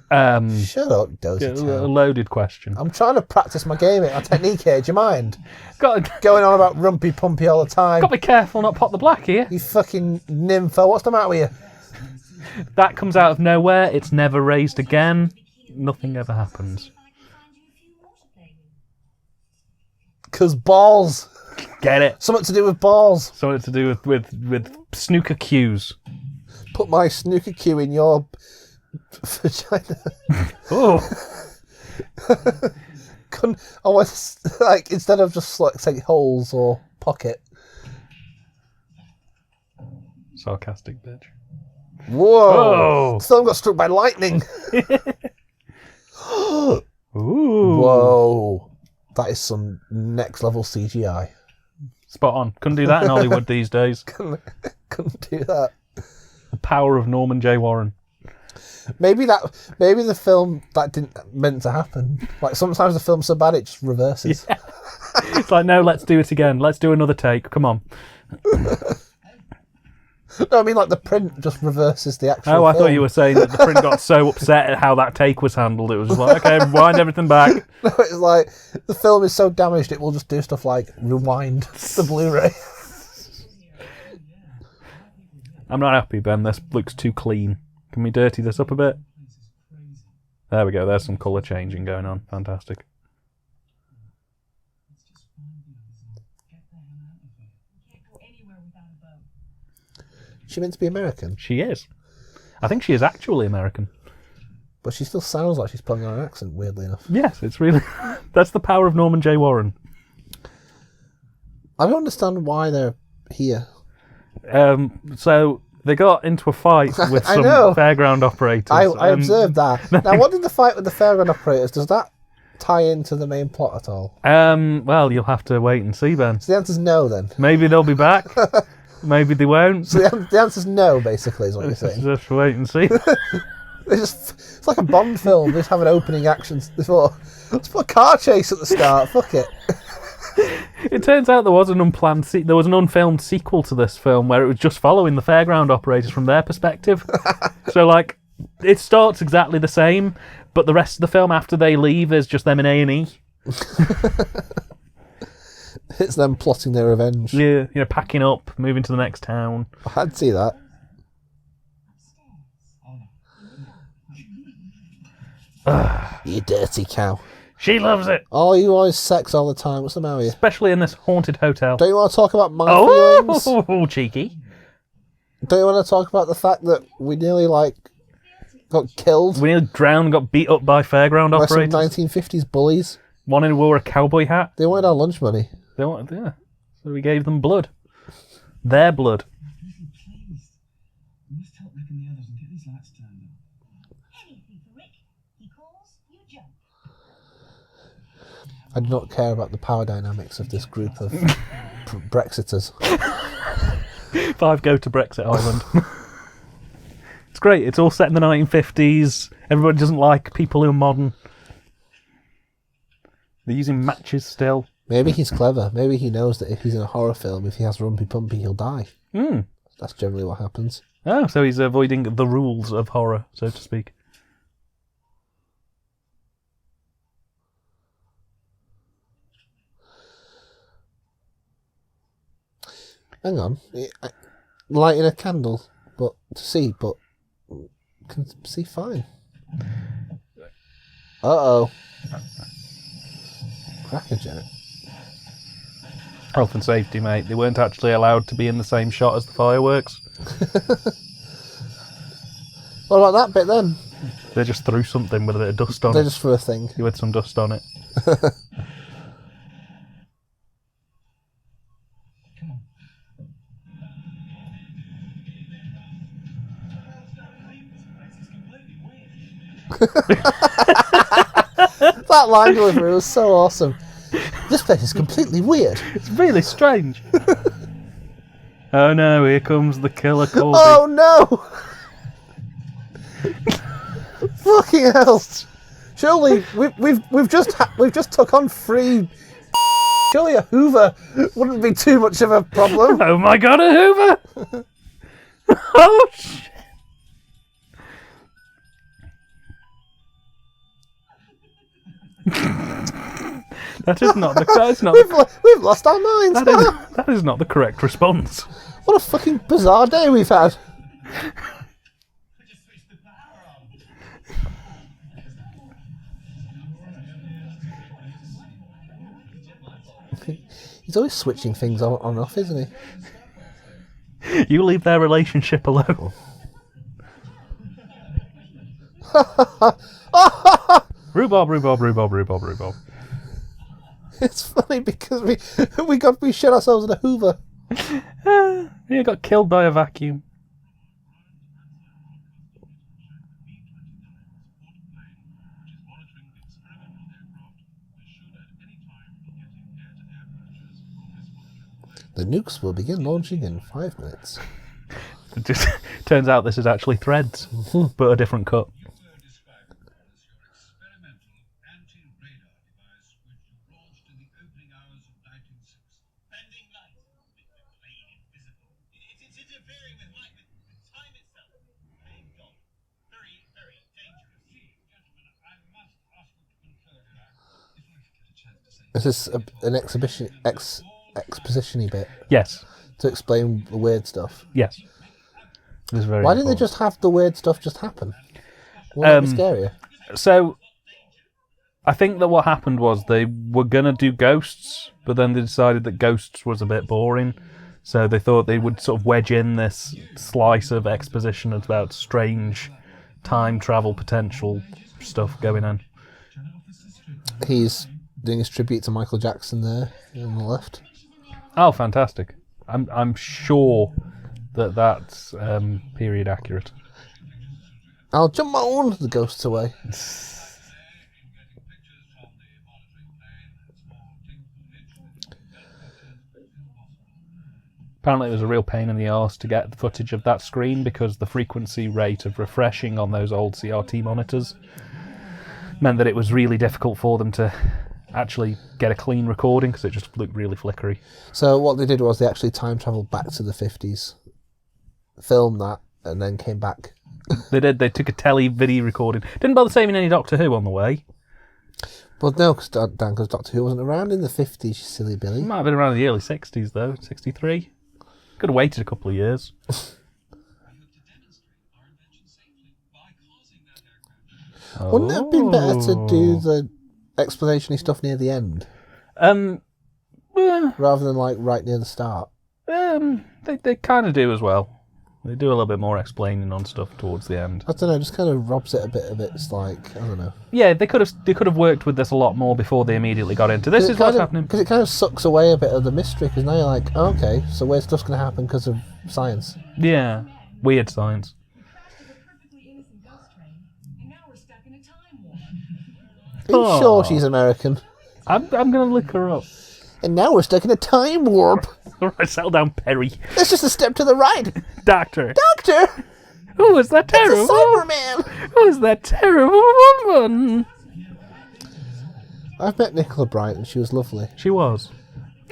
table. shut up, dozy A town. loaded question. I'm trying to practice my gaming, my technique here. Do you mind? Got Going on about rumpy pumpy all the time. to be careful not pop the black here. You fucking nympho. What's the matter with you? That comes out of nowhere. It's never raised again. Nothing ever happens. If I can find you a few more to play with. Because balls. Get it? Something to do with balls. Something to do with snooker cues. Put my snooker cue in your vagina. Oh, I was like, instead of just like say holes or pocket. sarcastic bitch. Whoa! Oh. Someone got struck by lightning. Ooh. Whoa! That is some next level CGI. Spot on. Couldn't do that in Hollywood these days. Couldn't do that. The power of Norman J. Warren. Maybe the film that didn't meant to happen. Like sometimes the film's so bad it just reverses. It's like, no, let's do it again. Let's do another take. Come on. No, I mean like the print just reverses the actual. Oh, I thought film. you were saying that the print got so upset at how that take was handled. It was just like, okay, wind everything back. No, it's like the film is so damaged it will just do stuff like rewind the Blu-ray. I'm not happy, Ben. This looks too clean. Can we dirty this up a bit? There we go. There's some colour changing going on. Fantastic. Can't go anywhere without a boat. She meant to be American, She is. I think she is actually American. but she still sounds like she's putting on an accent. Weirdly enough, Yes, it's really... That's the power of Norman J. Warren. I don't understand why they're here. So they got into a fight with I some know. fairground operators. I observed that. Now, what did the fight with the fairground operators? Does that tie into the main plot at all? Well, you'll have to wait and see, Ben. So the answer's no. Then Maybe they'll be back. Maybe they won't. so the answer's no. Basically, is what you're saying. Just wait and see. It's like a Bond film. They just have an opening action before. Let's put a car chase at the start. Fuck it. It turns out there was an unplanned, there was an unfilmed sequel to this film where it was just following the fairground operators from their perspective. So, like, it starts exactly the same, but the rest of the film after they leave is just them in A&E. It's them plotting their revenge. Yeah, packing up, moving to the next town. I'd see that. You dirty cow. She loves it, Oh, you always sex all the time. What's the matter with you? especially in this haunted hotel. Don't you want to talk about my feelings? Oh, cheeky. Don't you want to talk about the fact that we nearly, got killed We nearly drowned, got beat up by fairground by some operators. 1950s bullies? One who wore a cowboy hat. They wanted our lunch money. They wanted, yeah. So we gave them blood. Their blood. Please. We must help Rick and the others and get these lights turned on. Anything for Rick. He calls, you jump. I do not care about the power dynamics of this group of Brexiters. 5 go to Brexit Island. It's great. It's all set in the 1950s. Everybody doesn't like people who are modern. They're using matches still. Maybe he's clever. Maybe he knows that if he's in a horror film, if he has Rumpy Pumpy, he'll die. That's generally what happens. Oh, so he's avoiding the rules of horror, so to speak. Hang on. Lighting a candle, but can see fine. Uh-oh. Crackerjack. Health and safety, mate. They weren't actually allowed to be in the same shot as the fireworks. What about that bit then? They just threw something with a bit of dust on They it. just threw a thing. With some dust on it. Come on. That line delivery was so awesome. This place is completely weird. It's really strange. Oh no, here comes the killer Colby. Oh no! Fucking hell! Surely we've just took on 3. Surely a Hoover wouldn't be too much of a problem. Oh my god, a Hoover! Oh shit! That is not the. That is not. We've lost our minds. That is not the correct response. What a fucking bizarre day we've had. He's always switching things on and off, isn't he? You leave their relationship alone. Rhubarb, rhubarb, rhubarb, rhubarb, rhubarb. It's funny because we shut ourselves in a Hoover. He got killed by a vacuum. The nukes will begin launching in 5 minutes. It just turns out this is actually Threads, but a different cut. Is this an exposition-y bit Yes, to explain the weird stuff? yes. This is very Why didn't they important. just have the weird stuff just happen? Wouldn't that be scarier? So, I think that what happened was they were going to do ghosts, but then they decided that ghosts was a bit boring. So they thought they would sort of wedge in this slice of exposition about strange time travel potential stuff going on. He's doing his tribute to Michael Jackson there on the left. Oh, fantastic. I'm sure that that's period accurate. I'll jump on the ghosts away. Apparently it was a real pain in the arse to get the footage of that screen because the frequency rate of refreshing on those old CRT monitors meant that it was really difficult for them to actually get a clean recording because it just looked really flickery. So what they did was they actually time travelled back to the 50s, filmed that, and then came back. They did. They took a video recording. Didn't bother saving any Doctor Who on the way. Well, no, because Doctor Who wasn't around in the 50s, you silly Billy. Might have been around in the early 60s though, 63. Could have waited a couple of years. Wouldn't it have been better to do the explanation-y stuff near the end, Eh, rather than right near the start? they kind of do as well. They do a little bit more explaining on stuff towards the end. I don't know, just kind of robs it a bit of its, like, I don't know. Yeah, they could have worked with this a lot more before they immediately got into this. Is what's happening. Because it kind of sucks away a bit of the mystery, because now you're like, oh, okay, so where's stuff's going to happen because of science? Yeah, weird science. We crashed with a perfectly innocent ghost train, and now we're stuck in a time warp. Are you Aw. sure she's American? I'm gonna look her up. And now we're stuck in a time warp. All right, settle down, Perry. That's just a step to the right. Doctor. Doctor! Who is that It's a terrible? Cyberman! Who is that terrible woman? I've met Nicola Bryant and she was lovely. She was.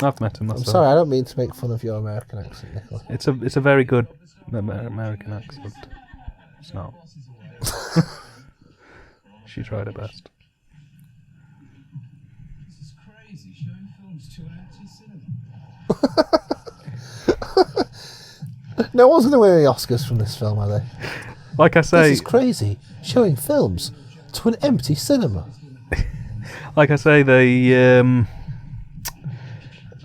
I've met him I'm myself. sorry, I don't mean to make fun of your American accent, Nicola. It's a very good American accent. It's not. She tried her best. This is crazy, showing films to an empty cinema. No one's going to win any Oscars from this film, are they? Like I This say, is crazy. Showing films to an empty cinema.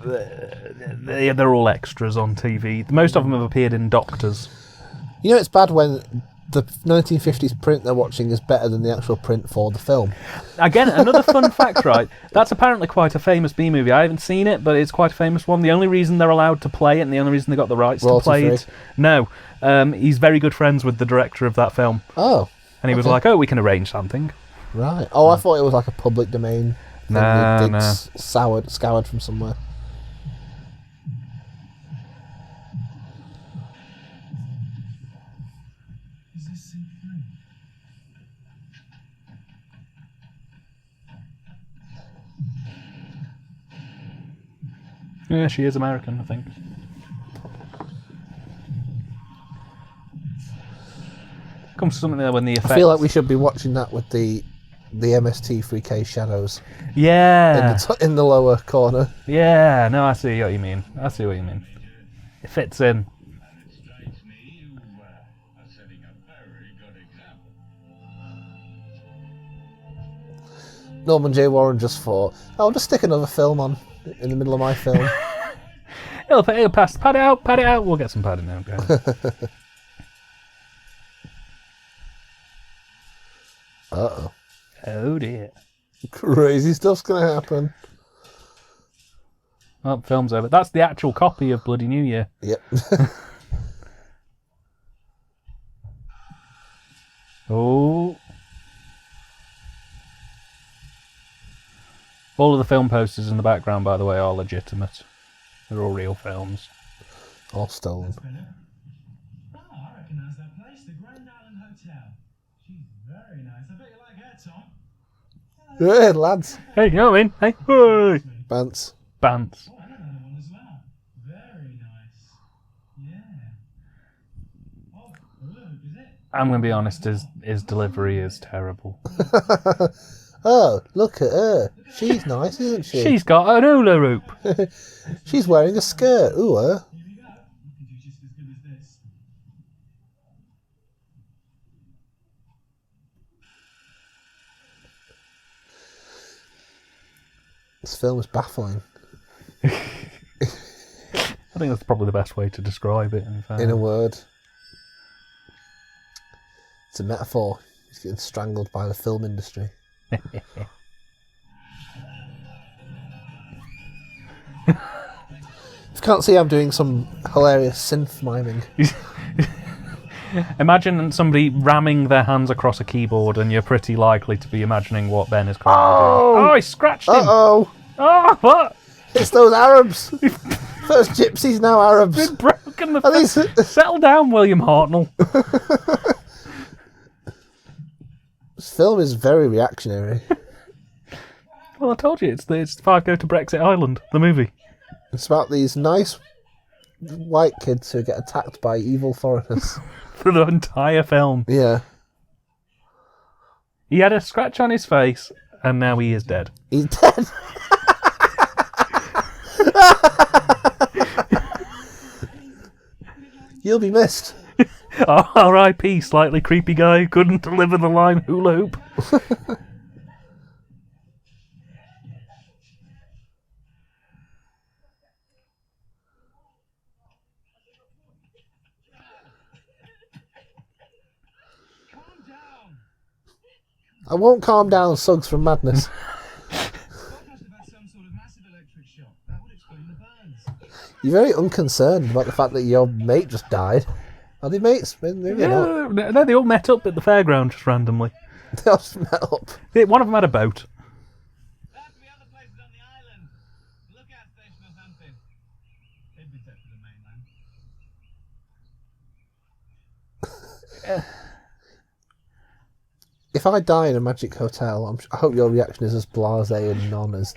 they're all extras on TV. Most of them have appeared in Doctors. You know it's bad when the 1950s print they're watching is better than the actual print for the film. Again, another fun fact, right? That's apparently quite a famous B movie. I haven't seen it, but it's quite a famous one. The only reason they're allowed to play it, and the only reason they got the rights to play it, no, he's very good friends with the director of that film, Oh, and he was Okay. like, "Oh, we can arrange something." right. Oh, I thought it was like a public domain thing Nah, they'd nah. scoured from somewhere. Is this scene free? Yeah, she is American, I think. Comes to something there when the effects. I feel like we should be watching that with the MST3K shadows Yeah. in the lower corner. Yeah, no, I see what you mean. It fits in. Strikes me you are setting a very good example. Norman J. Warren just thought, I'll just stick another film on in the middle of my film. It'll pass. Pad it out. We'll get some padding now, guys. Uh-oh. Oh dear. Crazy stuff's going to happen. Oh, film's over. That's the actual copy of Bloody New Year. Yep. Oh. All of the film posters in the background, by the way, are legitimate. They're all real films. All stolen. Oh, I recognise that place, the Grand Island Hotel. She's very nice. I bet you like her, Tom. Hey, lads. Hey, you know what I mean? Hey, hey. Bants. Bants. Oh, another one as well. Very nice. Yeah. Oh, look, is it? I'm going to be honest, his delivery is terrible. Oh, look at her. She's nice, isn't she? She's got an hula hoop. She's wearing a skirt. Ooh, her. Here we go. You can do just as good as this. This film is baffling. I think that's probably the best way to describe it. In fact. In a word. It's a metaphor. He's getting strangled by the film industry. If you can't see, I'm doing some hilarious synth miming. Imagine somebody ramming their hands across a keyboard, and you're pretty likely to be imagining what Ben is currently doing. Oh, he scratched him! Uh-oh! Oh, what? It's those Arabs! First gypsies, now Arabs. Broken the Are these... Settle down, William Hartnell. This film is very reactionary. Well, I told you, it's Five Go to Brexit Island, the movie. It's about these nice white kids who get attacked by evil foreigners. For the entire film. Yeah. He had a scratch on his face, and now he is dead. He's dead. You'll be missed. Oh, R.I.P. Slightly creepy guy who couldn't deliver the line hula hoop. I won't calm down, Suggs from Madness. Scott must have had some sort of massive electric shock. That would explain the burns. You're very unconcerned about the fact that your mate just died. Are they mates? Maybe not. No, they all met up at the fairground just randomly. They all just met up. One of them had a boat. There have to be other places on the island. Lookout station or something. They'd be set for the mainland. If I die in a magic hotel, I hope your reaction is as blasé and non as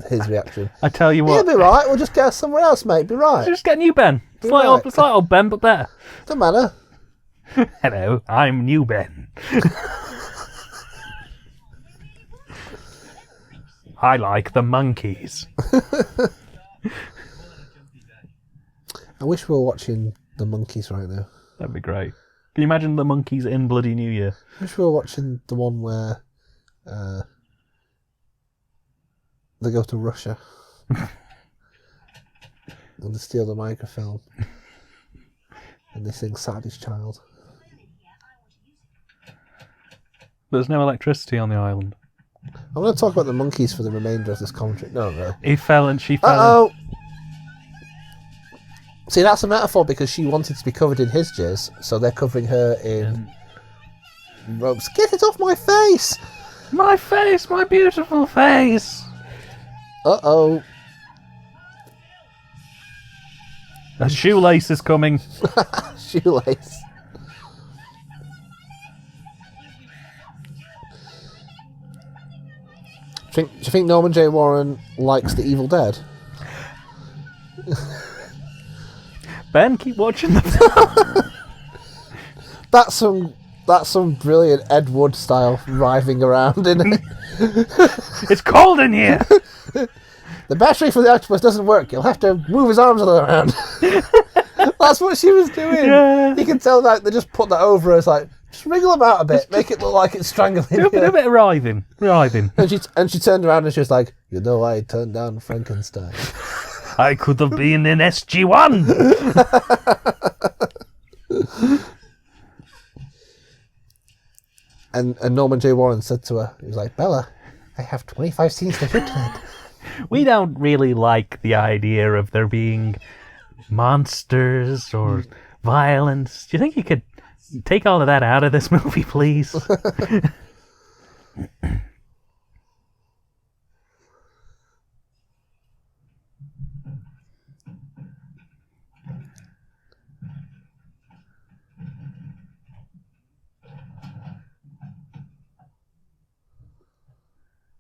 his reaction. I tell you He'll what, be right. We'll just go somewhere else, mate. Be right. just get new Ben. It's like, Right. it's like old Ben, but better. Don't matter. Hello, I'm new Ben. I like the monkeys. I wish we were watching the monkeys right now. That'd be great. Can you imagine the monkeys in Bloody New Year? I wish we were watching the one where they go to Russia and they steal the microfilm and they sing Savage Child. There's no electricity on the island. I'm going to talk about the monkeys for the remainder of this commentary. No, no. He fell and she fell. Uh-oh! See, that's a metaphor because she wanted to be covered in his jizz, so they're covering her in ropes. Get it off my face! My face, my beautiful face. Uh-oh. A shoelace is coming. Shoelace. Do you think Norman J. Warren likes The Evil Dead? Ben, keep watching the That's some brilliant Ed Wood style writhing around in it. It's cold in here. The battery for the octopus doesn't work. You'll have to move his arms all around. That's what she was doing. Yeah. You can tell that they just put that over her. It's like, just wriggle about a bit, make it look like it's strangling Do a you. bit of writhing. And she turned around and she was like, you know, I turned down Frankenstein. I could have been in SG-1. And Norman J. Warren said to her, he was like, Bella, I have 25 scenes to shoot tonight. We don't really like the idea of there being monsters or violence. Do you think you could take all of that out of this movie, please?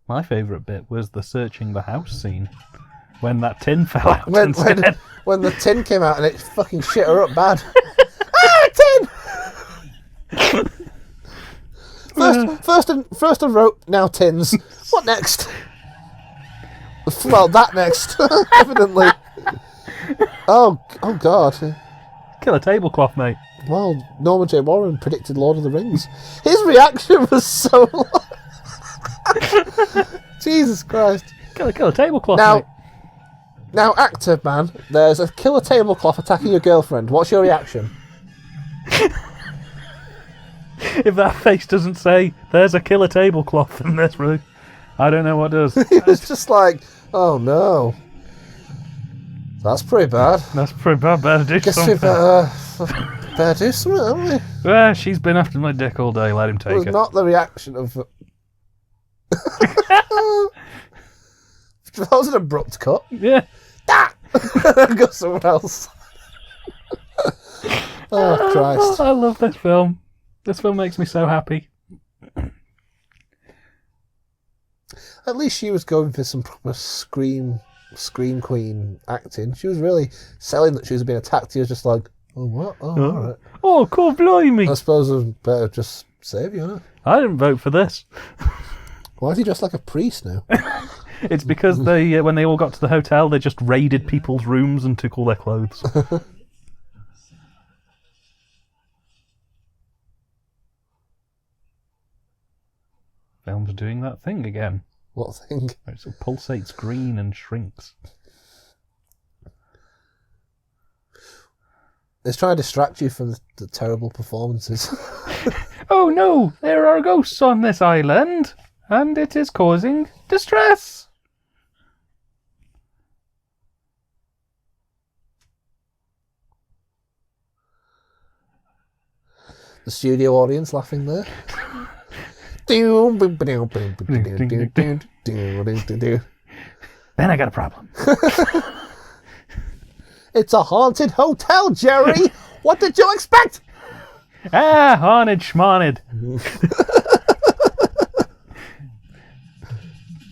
My favourite bit was the searching the house scene. When that tin fell out instead. When the tin came out and it fucking shit her up bad. Tin! First a rope, now tins. What next? Well, that next, evidently. Oh God. Kill a tablecloth, mate. Well, Norman J. Warren predicted Lord of the Rings. His reaction was so... Jesus Christ. Kill a tablecloth, mate. Now, actor man, there's a killer tablecloth attacking your girlfriend. What's your reaction? If that face doesn't say, there's a killer tablecloth in this room, I don't know what does. It was just like, oh no. That's pretty bad. That's pretty bad. Better do Guess something. we better do something, haven't we? Well, she's been after my dick all day. Let him It take was it. not the reaction of... That was an abrupt cut. Yeah. Go somewhere else. Oh, Christ. I love this film. This film makes me so happy. At least she was going for some proper scream queen acting. She was really selling that she was being attacked. He was just like, oh, what? Oh, all right. Oh, cool, blimey. I suppose I better just save you, innit? I didn't vote for this. Why is he dressed like a priest now? It's because they, when they all got to the hotel, they just raided people's rooms and took all their clothes. Film's doing that thing again. What thing? It pulsates green and shrinks. It's trying to distract you from the terrible performances. Oh no, there are ghosts on this island, and it is causing distress. The studio audience laughing there. Then I got a problem. It's a haunted hotel, Jerry! What did you expect? Ah, haunted schmonted.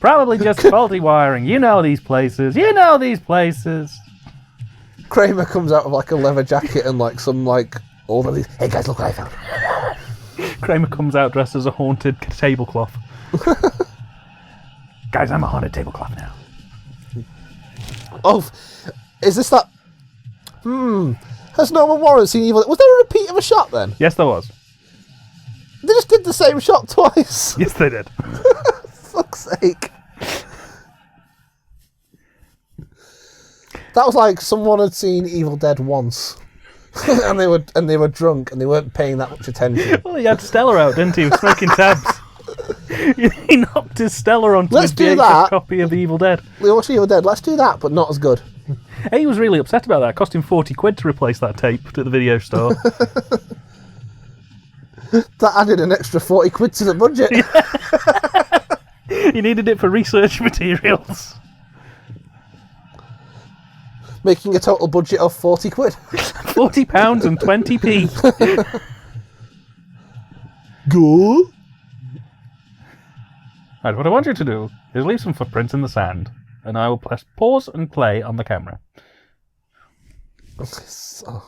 Probably just faulty wiring. You know these places. Kramer comes out of like a leather jacket and like some like all of these. Hey guys, look what I found. Kramer comes out dressed as a haunted tablecloth. Guys, I'm a haunted tablecloth now. Oh, is this that? Has Norman Warren seen Evil? Was there a repeat of a shot then? Yes, there was. They just did the same shot twice. Yes, they did. Fuck's sake. That was like someone had seen Evil Dead once. and they were drunk and they weren't paying that much attention. Well, he had Stella out, didn't he? He was smoking tabs. He knocked his Stella onto Let's his do VHS that. copy of Evil Dead. We watched Evil Dead. Let's do that, but not as good. He was really upset about that. It cost him 40 quid to replace that tape at the video store. That added an extra 40 quid to the budget. He needed it for research materials. Making a total budget of 40 quid. £40 and 20p. Go. Right, what I want you to do is leave some footprints in the sand, and I will press pause and play on the camera. So-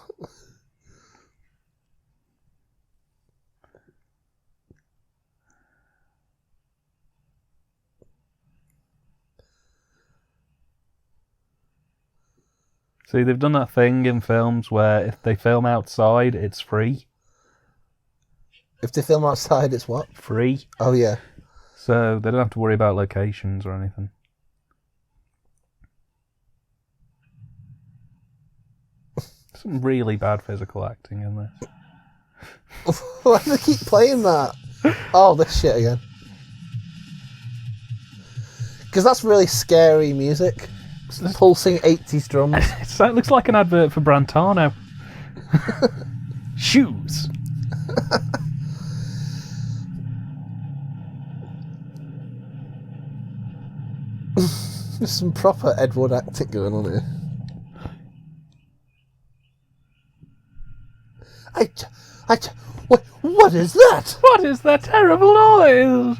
See, they've done that thing in films where if they film outside, it's free. If they film outside, it's what? Free. Oh, yeah. So they don't have to worry about locations or anything. Some really bad physical acting in this. Why do they keep playing that? Oh, this shit again. Because that's really scary music. It's pulsing 80s drums. It looks like an advert for Brantano. Shoes. There's some proper Ed Wood acting going on here. What is that? What is that terrible noise?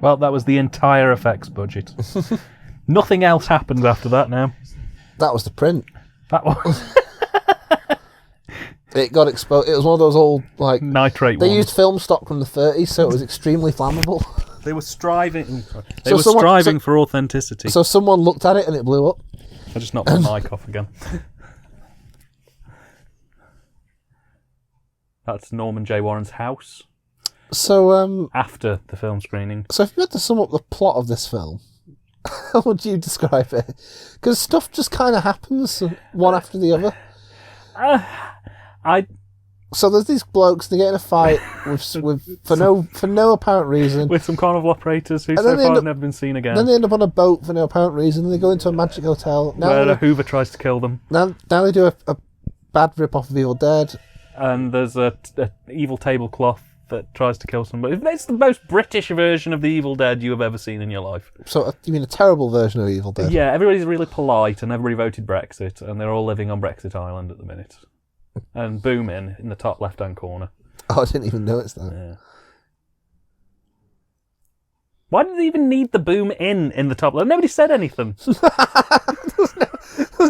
Well, that was the entire effects budget. Nothing else happens after that now. That was the print. That was It got exposed. It was one of those old, like... nitrate They ones. used film stock from the 30s, so it was extremely flammable. They were striving. They So were someone- striving for authenticity. So someone looked at it and it blew up. I just knocked my mic off again. That's Norman J. Warren's house So, after the film screening. So if you had to sum up the plot of this film, how would you describe it? Because stuff just kind of happens one after the other. So there's these blokes, they get in a fight for no apparent reason. With some carnival operators who And so then they far end have up- never been seen again. Then they end up on a boat for no apparent reason. They go into a magic hotel. where Now, Hoover tries to kill them. now they do a bad rip-off of Evil Dead. And there's a evil tablecloth that tries to kill somebody. It's the most British version of the Evil Dead you have ever seen in your life. So you mean a terrible version of Evil Dead? Yeah, everybody's really polite and everybody voted Brexit and they're all living on Brexit Island at the minute. And Boom in the top left-hand corner. Oh, I didn't even notice that. Yeah. Why did they even need the boom in the top left? Nobody said anything. There's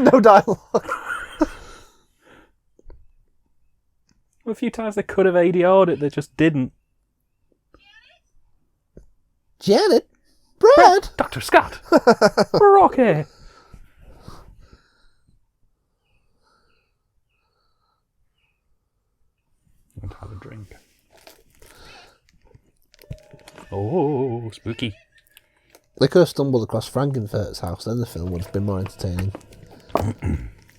no dialogue. A few times they could have ADR'd it, they just didn't. Janet? Brad? Dr. Scott! Rocky! I'm going to have a drink. Oh, spooky. They could have stumbled across Frankenfurter's house, then the film would have been more entertaining.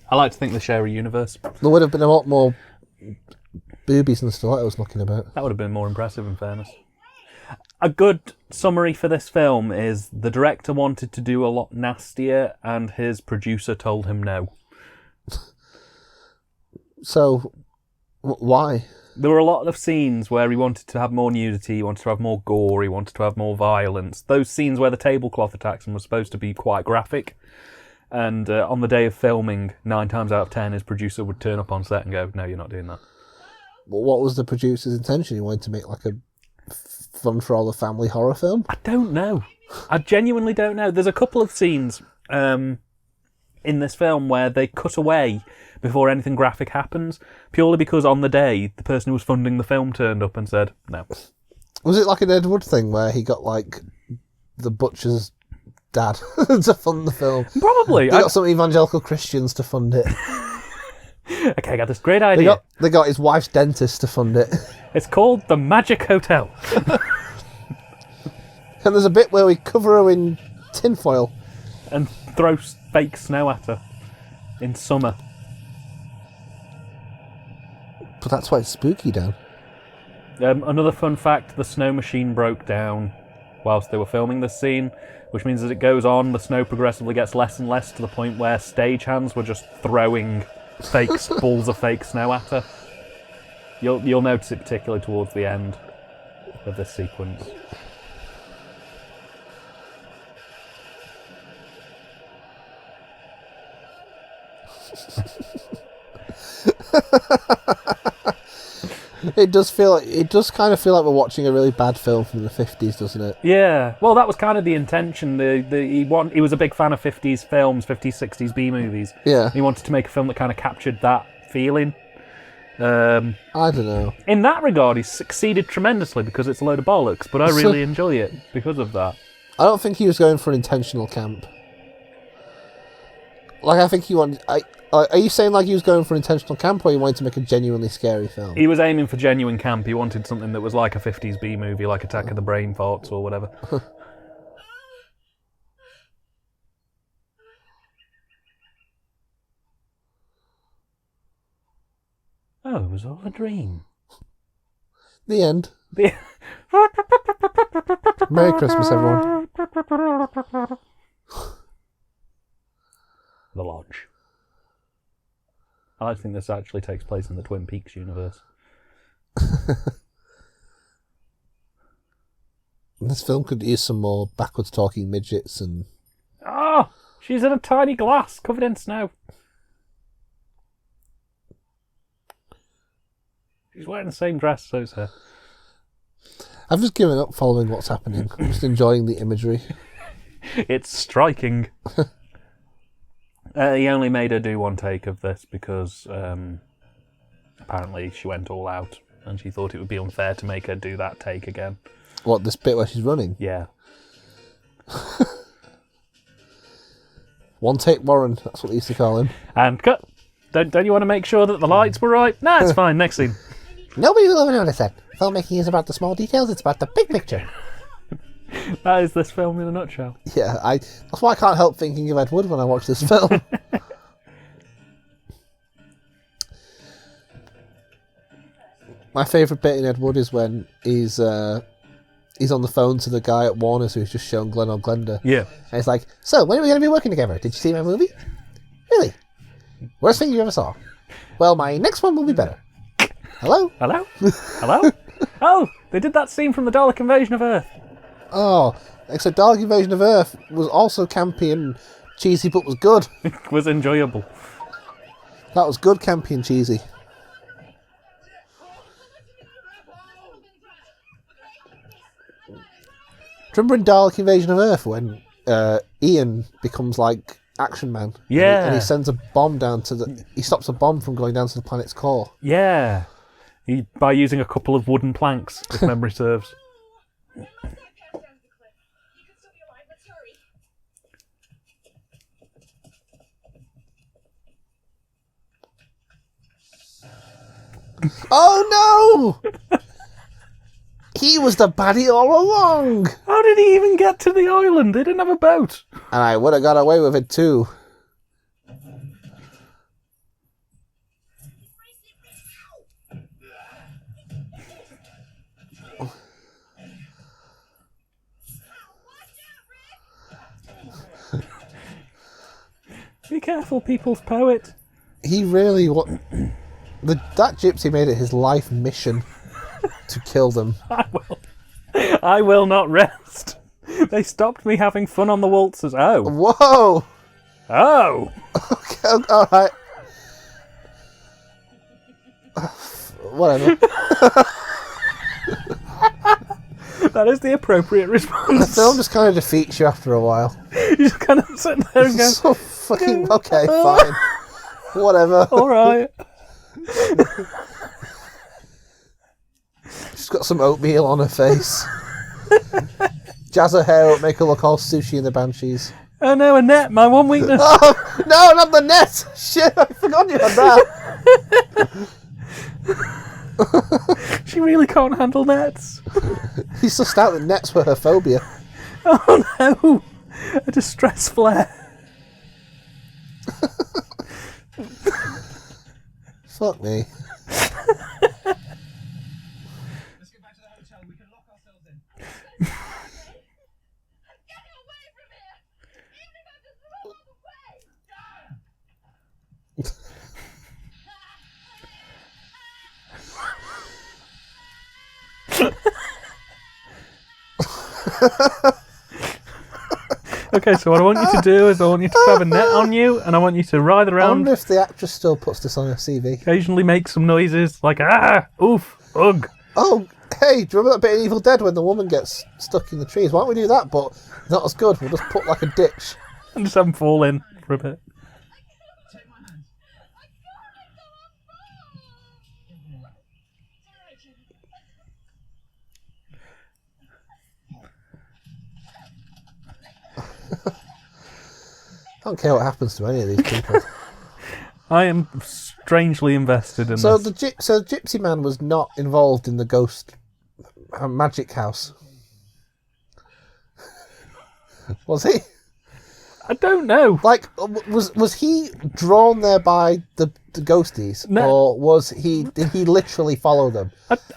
I like to think they share a universe. There would have been a lot more boobies and stilettos knocking about. That would have been more impressive, in fairness. A good summary for this film is the director wanted to do a lot nastier, and his producer told him no. So, why? There were a lot of scenes where he wanted to have more nudity, he wanted to have more gore, he wanted to have more violence. Those scenes where the tablecloth attacks him were supposed to be quite graphic. And on the day of filming, 9 times out of 10, his producer would turn up on set and go, "No, you're not doing that." Well, what was the producer's intention? He wanted to make like a fun for all the family horror film? I don't know. I genuinely don't know. There's a couple of scenes in this film where they cut away before anything graphic happens, purely because on the day, the person who was funding the film turned up and said, "No." Was it like an Ed Wood thing where he got like the butcher's dad to fund the film? Probably. He got some evangelical Christians to fund it. Okay, I got this great idea. They got his wife's dentist to fund it. It's called The Magic Hotel. And there's a bit where we cover her in tinfoil. And throw fake snow at her in summer. But that's why it's spooky, Dan. Another fun fact, the snow machine broke down whilst they were filming this scene, which means as it goes on, the snow progressively gets less and less to the point where stagehands were just throwing fake balls of fake snow at her. You'll notice it particularly towards the end of this sequence. It does kind of feel like we're watching a really bad film from the 50s, doesn't it? Yeah, well, that was kind of the intention. He was a big fan of 50s films, 50s, 60s B movies. Yeah. He wanted to make a film that kind of captured that feeling. I don't know. In that regard, he's succeeded tremendously because it's a load of bollocks, but I really enjoy it because of that. I don't think he was going for an intentional camp. Like, I think he wanted... Are you saying like he was going for an intentional camp, or he wanted to make a genuinely scary film? He was aiming for genuine camp. He wanted something that was like a 50s B movie, like Attack of the Brain Farts or whatever. Oh, it was all a dream. The end. Merry Christmas, everyone. The Lodge. I like to think this actually takes place in the Twin Peaks universe. This film could use some more backwards talking midgets and... Ah! She's in a tiny glass covered in snow. She's wearing the same dress, so is her. I've just given up following what's happening. I'm just enjoying the imagery. It's striking. He only made her do one take of this because apparently she went all out and she thought it would be unfair to make her do that take again. What, this bit where she's running? Yeah. One take Warren, that's what they used to call him. And cut. Don't you want to make sure that the lights were right? No, it's fine. Next scene. Nobody will ever notice that. Filmmaking is about the small details, it's about the big picture. That is this film in a nutshell. Yeah, that's why I can't help thinking of Ed Wood when I watch this film. My favourite bit in Ed Wood is when he's on the phone to the guy at Warner's who's just shown Glenn or Glenda. Yeah. And he's like, "So, when are we going to be working together? Did you see my movie? Really? Worst thing you ever saw? Well, my next one will be better. Hello? Hello? Hello? Oh, they did that scene from the Dalek Invasion of Earth. Oh, except Dalek Invasion of Earth was also campy and cheesy, but was good. It was enjoyable. That was good, campy and cheesy. Remember in Dalek Invasion of Earth when Ian becomes like Action Man? Yeah. And he sends a bomb down to he stops a bomb from going down to the planet's core. Yeah. By using a couple of wooden planks, if memory serves. Down the cliff. You can still be alive. Let's hurry. Oh no! He was the baddie all along! How did he even get to the island? They didn't have a boat. And I would have got away with it too. careful, people's poet. He really that gypsy made it his life mission to kill them. I will not rest. They stopped me having fun on the waltzers. Oh. Whoa! Oh! Okay, alright. Whatever. That is the appropriate The response. film just kind of defeats you after a while. You just kind of sit there and go, So fucking... Okay, fine. Whatever. alright. She's got some oatmeal on her face. Jazz her hair up, make her look all sushi in the Banshees. Oh no, Annette, my one weakness. Oh, no, not the net! Shit, I forgot you had that. She really can't handle nets. He's so stout that nets were her phobia. Oh no! A distress flare. Fuck me. Let's get back to the hotel. We can lock ourselves in. Get away from here! Even if I have to throw all the way! Okay, so what I want you to do is I want you to have a net on you, and I want you to writhe I around, wonder if the actress still puts this on her CV. occasionally make some noises like oof, ugh. Oh, hey, do you remember that bit in Evil Dead when the woman gets stuck in the trees? Why don't we do that, but not as good? We'll just put like a ditch. And just have them fall in for a bit. Take my hand. I don't care what happens to any of these people. I am strangely invested in So this. the Gypsy Man was not involved in the ghost magic house. Was he? I don't know. Like, was he drawn there by the ghosties, No. or did he literally follow them?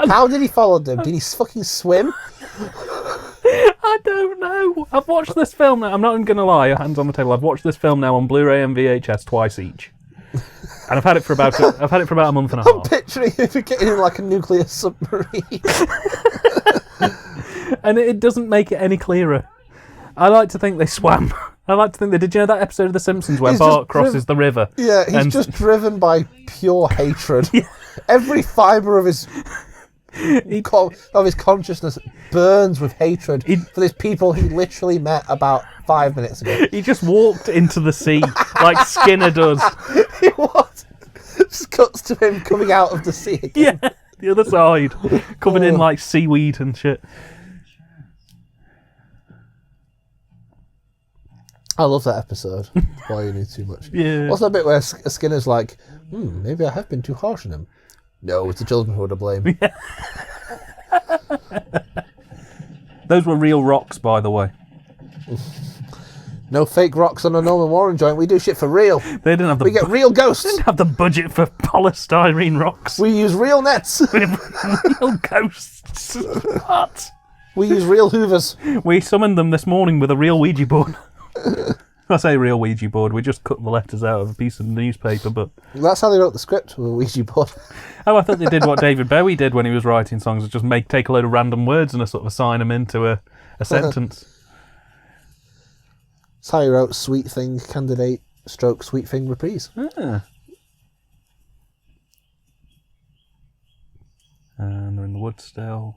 How did he follow them? Did he fucking swim? I don't know. I've watched this film now. I'm not even going to lie. Hands on the table. I've watched this film now on Blu-ray and VHS twice each, and I've had it for about a month and a I'm half. picturing him getting in like a nuclear submarine. And it doesn't make it any clearer. I like to think they swam. I like to think they did. You know that episode of The Simpsons where He's Bart just crosses the river? Yeah, he's And- just driven by pure hatred. Every fibre of his consciousness burns with hatred for these people he literally met about 5 minutes ago. He just walked into the sea like Skinner does. What? Just cuts to him coming out of the sea again. Yeah, the other side, covered in like seaweed and shit. I love that episode. Why you knew too much. Yeah. What's that bit where Skinner's like, maybe I have been too harsh on him? No, it's the children who are to blame. Those were real rocks, by the way. No fake rocks on a Norman Warren joint. We do shit for real. They didn't have the We get real ghosts. didn't have the budget for polystyrene rocks. We use real nets. Real ghosts. What? We use real hoovers. We summoned them this morning with a real Ouija board. I say real Ouija board. We just cut the letters out of a piece of newspaper, but That's how they wrote the script with a Ouija board. oh, I thought they did what David Bowie did when he was writing songs, just take a load of random words and sort of assign them into a sentence. That's how he wrote Sweet Thing Candidate stroke Sweet Thing Reprise. Ah. And they're in the woods still.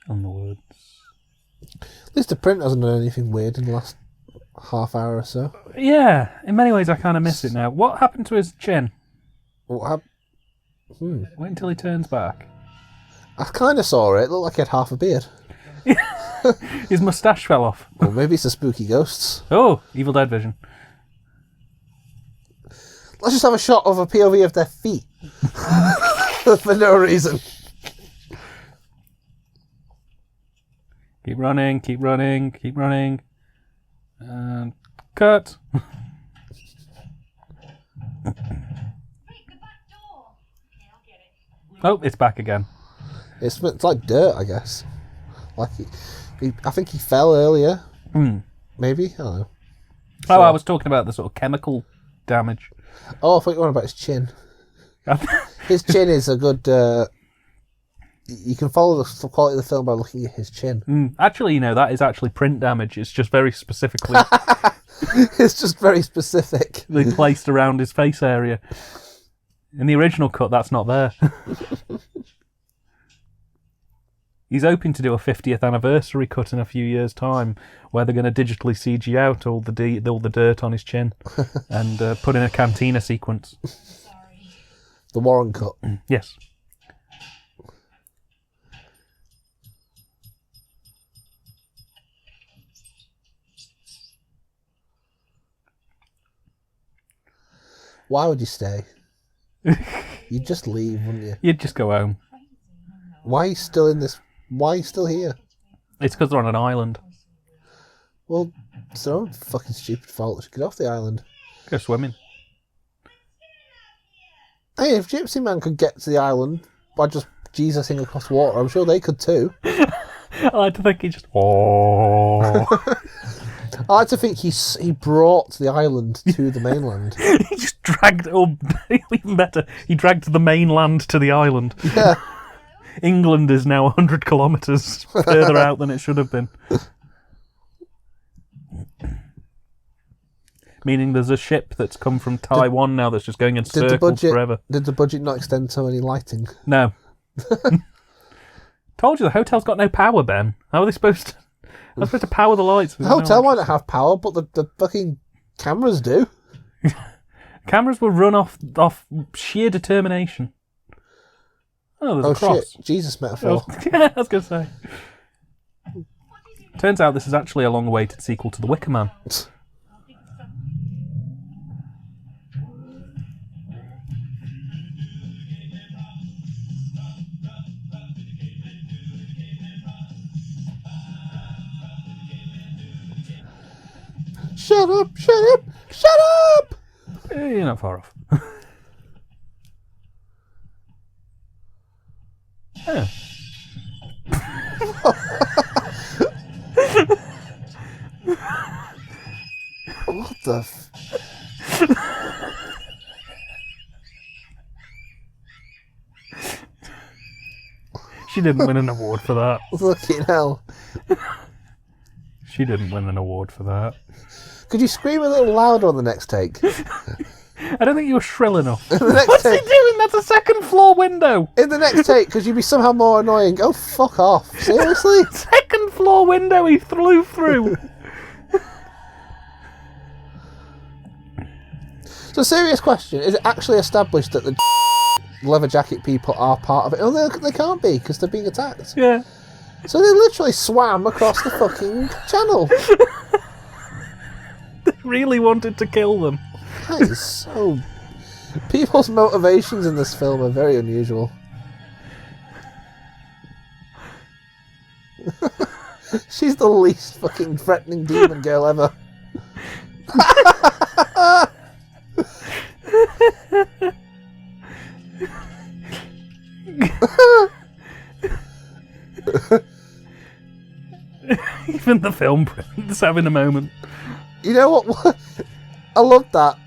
Still in the woods. At least the print hasn't done anything weird in the last half hour or so. Yeah, in many ways I kind of miss it now. What happened to his chin? What happened? Wait until he turns back. I kind of saw it. It looked like he had half a beard. His moustache fell off. Or maybe it's the spooky ghosts. Oh, Evil Dead vision. Let's just have a shot of a POV of their feet. For no reason. Keep running, keep running, keep running. And cut. Wait, the back door! Okay, I'll get it. Oh, it's back again. It's like dirt, I guess. Like I think he fell earlier. Maybe? I don't know. Oh, I was talking about the sort of chemical damage. Oh, I thought you were on about his chin. His chin is a good... you can follow the quality of the film by looking at his chin. Actually, that is actually print damage. It's just very specifically It's just very specific. placed around his face area. In the original cut, that's not there. He's hoping to do a 50th anniversary cut in a few years' time, where they're going to digitally CG out all the dirt on his chin and put in a cantina sequence. The Warren cut. Yes. Why would you stay? You'd just leave, wouldn't you? You'd just go home. Why are you still in this? Why are you still here? It's because they're on an island. Well, it's their own fucking stupid fault. They should get off the island. Go swimming. Hey, if Gypsy Man could get to the island by just Jesus-ing across water, I'm sure they could too. I like to think he just... Oh. I like to think he brought the island to the mainland. He just dragged... Or even better, he dragged the mainland to the island. Yeah. England is now 100 kilometres further out than it should have been. Meaning there's a ship that's come from Taiwan now that's just going in circles forever. Did the budget not extend to any lighting? No. Told you, the hotel's got no power, Ben. How are they supposed to... How are they supposed to power the lights? The hotel might not have power, but the fucking cameras do. Cameras were run off sheer determination. Oh, there's a cross. Shit. Jesus metaphor. Yeah, I was going to say. Turns out this is actually a long-awaited sequel to The Wicker Man. Shut up! Shut up! Shut up! You're not far off. Yeah. What the She didn't win an award for that. fucking hell? She didn't win an award for that. Could you scream a little louder on the next take? I don't think you were shrill enough. The next What's he take. doing? That's a second floor window. In the next take, could you be somehow more annoying? Oh, fuck off. Seriously? Second floor window he flew through. So, serious question. Is it actually established that the leather jacket people are part of it? Oh, they can't be, because they're being attacked. Yeah. So they literally swam across the fucking channel. Really wanted to kill them. That is so... People's motivations in this film are very unusual. She's the least fucking threatening demon girl ever. Even the film is having a moment. You know what? I love that.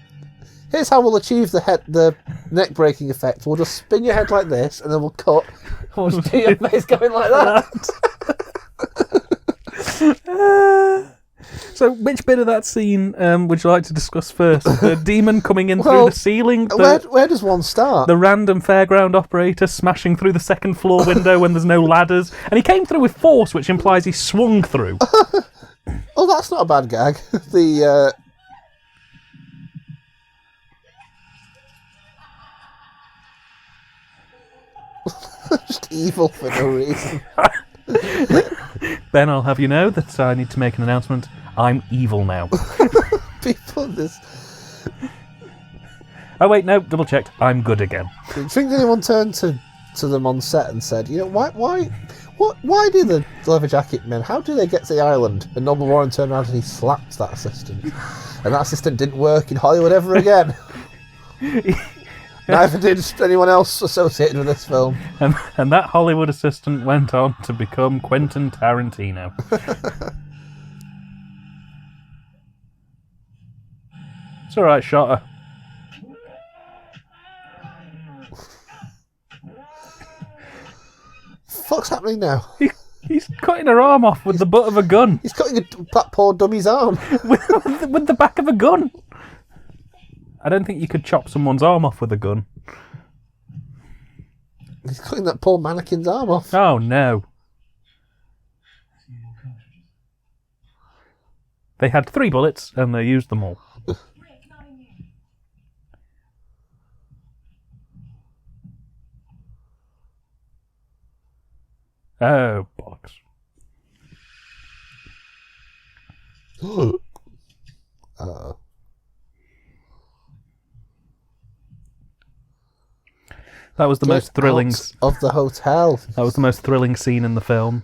Here's how we'll achieve the neck breaking effect. We'll just spin your head like this, and then we'll cut. We'll just do your face going like that. So, which bit of that scene would you like to discuss first? The demon coming in through the ceiling? Where does one start? The random fairground operator smashing through the second floor window when there's no ladders. And he came through with force, which implies he swung through. Oh, that's not a bad gag. The just evil for no reason. Ben, I'll have you know that I need to make an announcement. I'm evil now. People, this. Oh wait, no, double checked. I'm good again. Do you think anyone turned to them on set and said, you know, why do the leather jacket men? How do they get to the island? And Noble Warren turned around and he slapped that assistant, and that assistant didn't work in Hollywood ever again. Neither did anyone else associated with this film. And that Hollywood assistant went on to become Quentin Tarantino. It's alright, shot her. Fuck's happening now? He's cutting her arm off with the butt of a gun. He's cutting that poor dummy's arm. with the back of a gun. I don't think you could chop someone's arm off with a gun. He's cutting that poor mannequin's arm off. Oh no. They had 3 bullets and they used them all. Rick, not in you. Oh, bollocks. Uh-oh. That was the most thrilling. Out of the hotel. That was the most thrilling scene in the film.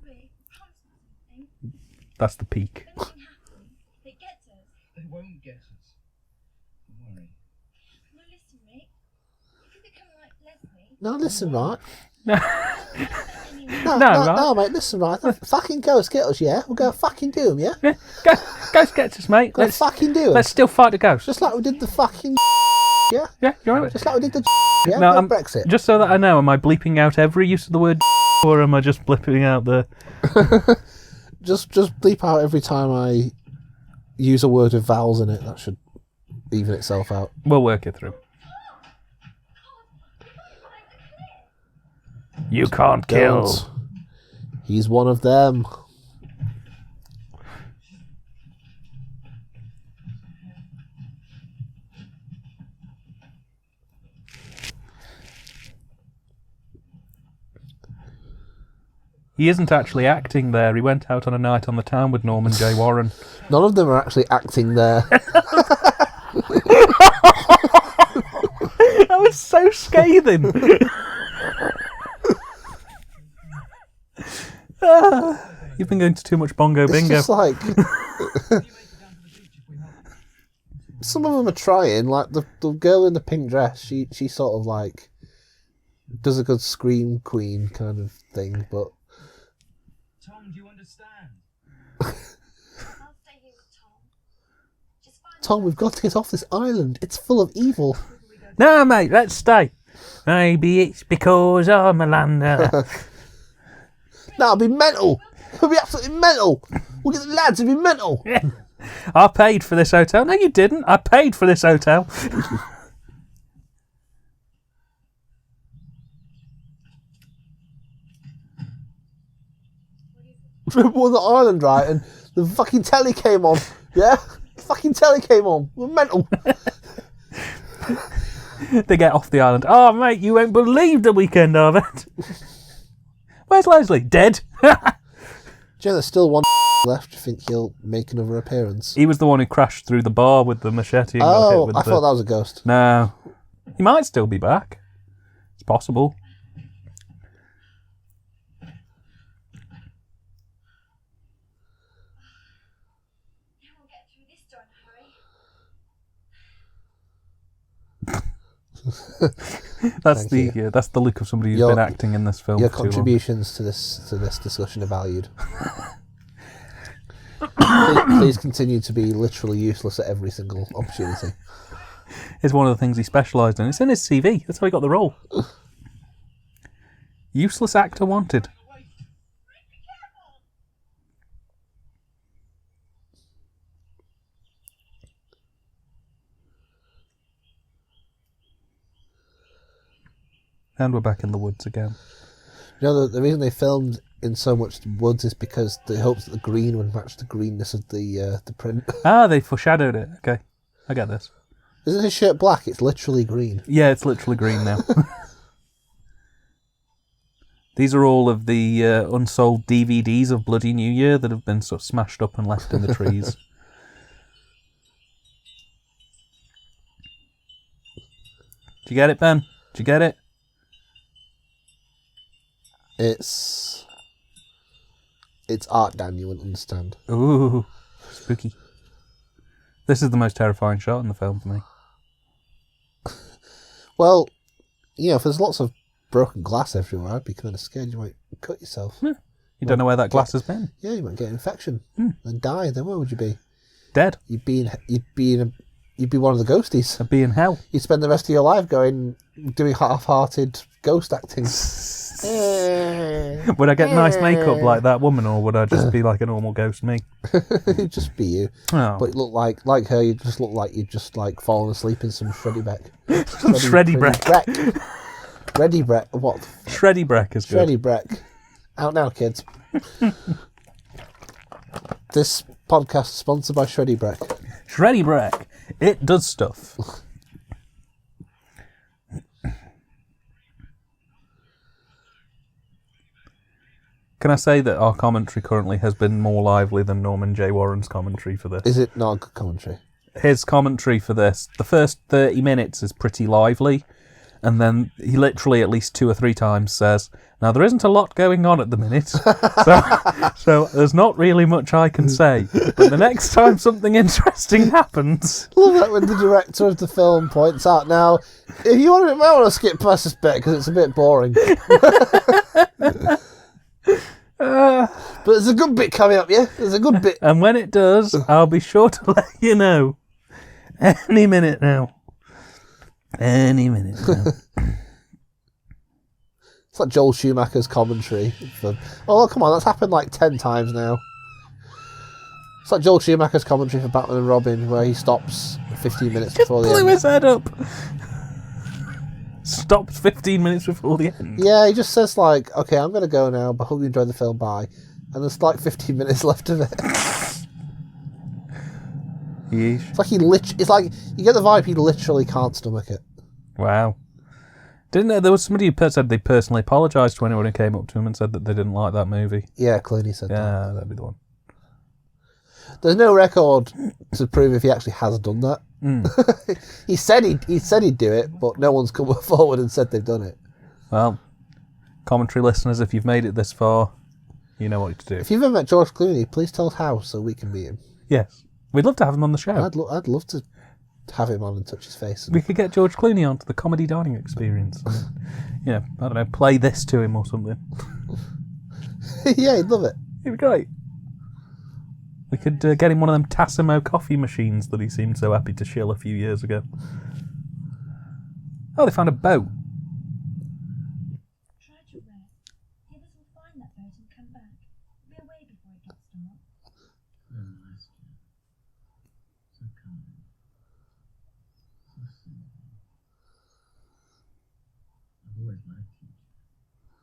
Rick, promise me something. That's the peak. If anything happens, they get us. They won't get us. Don't worry. No, listen, Rick. If you become like Leslie, No, listen, right. anyway, No, right. mate, listen, right. Fucking ghost get us, yeah? We'll go fucking do them, yeah? Yeah, Ghost gets us, mate. Go fucking do them. Let's still fight the ghost. Just like we did the fucking yeah? Yeah, you alright? Just like we did the yeah? No, with I'm- Brexit. Just so that I know, am I bleeping out every use of the word or am I just blipping out the... Just bleep out every time I use a word with vowels in it. That should even itself out. We'll work it through. You can't kill. Don't. He's one of them. He isn't actually acting there. He went out on a night on the town with Norman J. Warren. None of them are actually acting there. That was so scathing. You've been going to too much bongo It's bingo. just like some of them are trying. Like the girl in the pink dress, she sort of like does a good scream queen kind of thing. But Tom, do you understand? I'll stay here with Tom. Just find Tom, we've got to get off this island. It's full of evil. No, mate, let's stay. Maybe it's because I'm a lander. That'll be mental. It'll be absolutely mental. We'll get the lads. It'll be mental. I paid for this hotel. No, you didn't. I paid for this hotel. We were on the island, right? And the fucking telly came on. Yeah, the fucking telly came on. We're mental. They get off the island. Oh, mate, you won't believe the weekend of it. Where's Leslie? Dead. Do you know there's still one left? Do you think he'll make another appearance? He was the one who crashed through the bar with the machete. And got hit Oh, with I thought that was a ghost. No. He might still be back. It's possible. We'll get through this door in a hurry. That's the look of somebody who's Your- been acting in this film Your for too long. contributions to this discussion are valued. Please continue to be literally useless at every single opportunity. It's one of the things he specialised in. It's in his CV. That's how he got the role. Useless actor wanted. And we're back in the woods again. You know, the reason they filmed in so much woods is because they hoped that the green would match the greenness of the print. Ah, they foreshadowed it. Okay, I get this. Isn't his shirt black? It's literally green. Yeah, it's literally green now. These are all of the unsold DVDs of Bloody New Year that have been sort of smashed up and left in the trees. Did you get it, Ben? Did you get it? It's art, Dan. You wouldn't understand. Ooh, spooky. This is the most terrifying shot in the film for me. Well, you know, if there's lots of broken glass everywhere, I'd be kind of scared you might cut yourself. You don't know where that glass has been. Yeah, you might get an infection and die. Then where would you be? Dead. You'd be in you'd be one of the ghosties. I'd be in hell. You'd spend the rest of your life doing half-hearted ghost acting. Would I get nice makeup like that woman, or would I just be like a normal ghost me? It'd just be you. Oh. But you look like her, you just look like you'd just like fallen asleep in some Shreddy Breck. Shreddy Breck. Shreddy Breck. What? Shreddy Breck is good. Shreddy Breck. Out now, kids. This podcast is sponsored by Shreddy Breck. Shreddy Breck. It does stuff. Can I say that our commentary currently has been more lively than Norman J. Warren's commentary for this? Is it not a good commentary? His commentary for this, the first 30 minutes is pretty lively, and then he literally at least 2 or 3 times says, now there isn't a lot going on at the minute, so there's not really much I can say, but the next time something interesting happens... Love that when the director of the film points out, now, if you might want to skip past this bit because it's a bit boring. But there's a good bit coming up, yeah? There's a good bit. And when it does, I'll be sure to let you know. Any minute now. Any minute now. It's like Joel Schumacher's commentary. Oh, come on, that's happened like 10 times now. It's like Joel Schumacher's commentary for Batman and Robin, where he stops 15 minutes before the Blew end. his head up. Stopped 15 minutes before the end. Yeah, he just says like, okay, I'm going to go now, but hope you enjoy the film, bye. And there's like 15 minutes left of it. Yeesh. It's like it's like, you get the vibe he literally can't stomach it. Wow. There was somebody who said they personally apologised to anyone who came up to him and said that they didn't like that movie. Yeah, Clooney said that. Yeah, that'd be the one. There's no record to prove if he actually has done that. He said he'd do it, but no one's come forward and said they've done it. Well, commentary listeners, if you've made it this far, you know what to do. If you've ever met George Clooney, please tell us how so we can meet him. Yes. We'd love to have him on the show. I'd love to have him on and touch his face. We could get George Clooney onto the comedy dining experience. You know, I don't know, play this to him or something. Yeah, he'd love it. It'd be great. We could get him one of them Tassimo coffee machines that he seemed so happy to shill a few years ago. Oh, they found a boat. Try to rest. The others will find that boat and come back. We'll be away before it gets dark. Very nice, dear. So kind. So simple. I've always liked you. I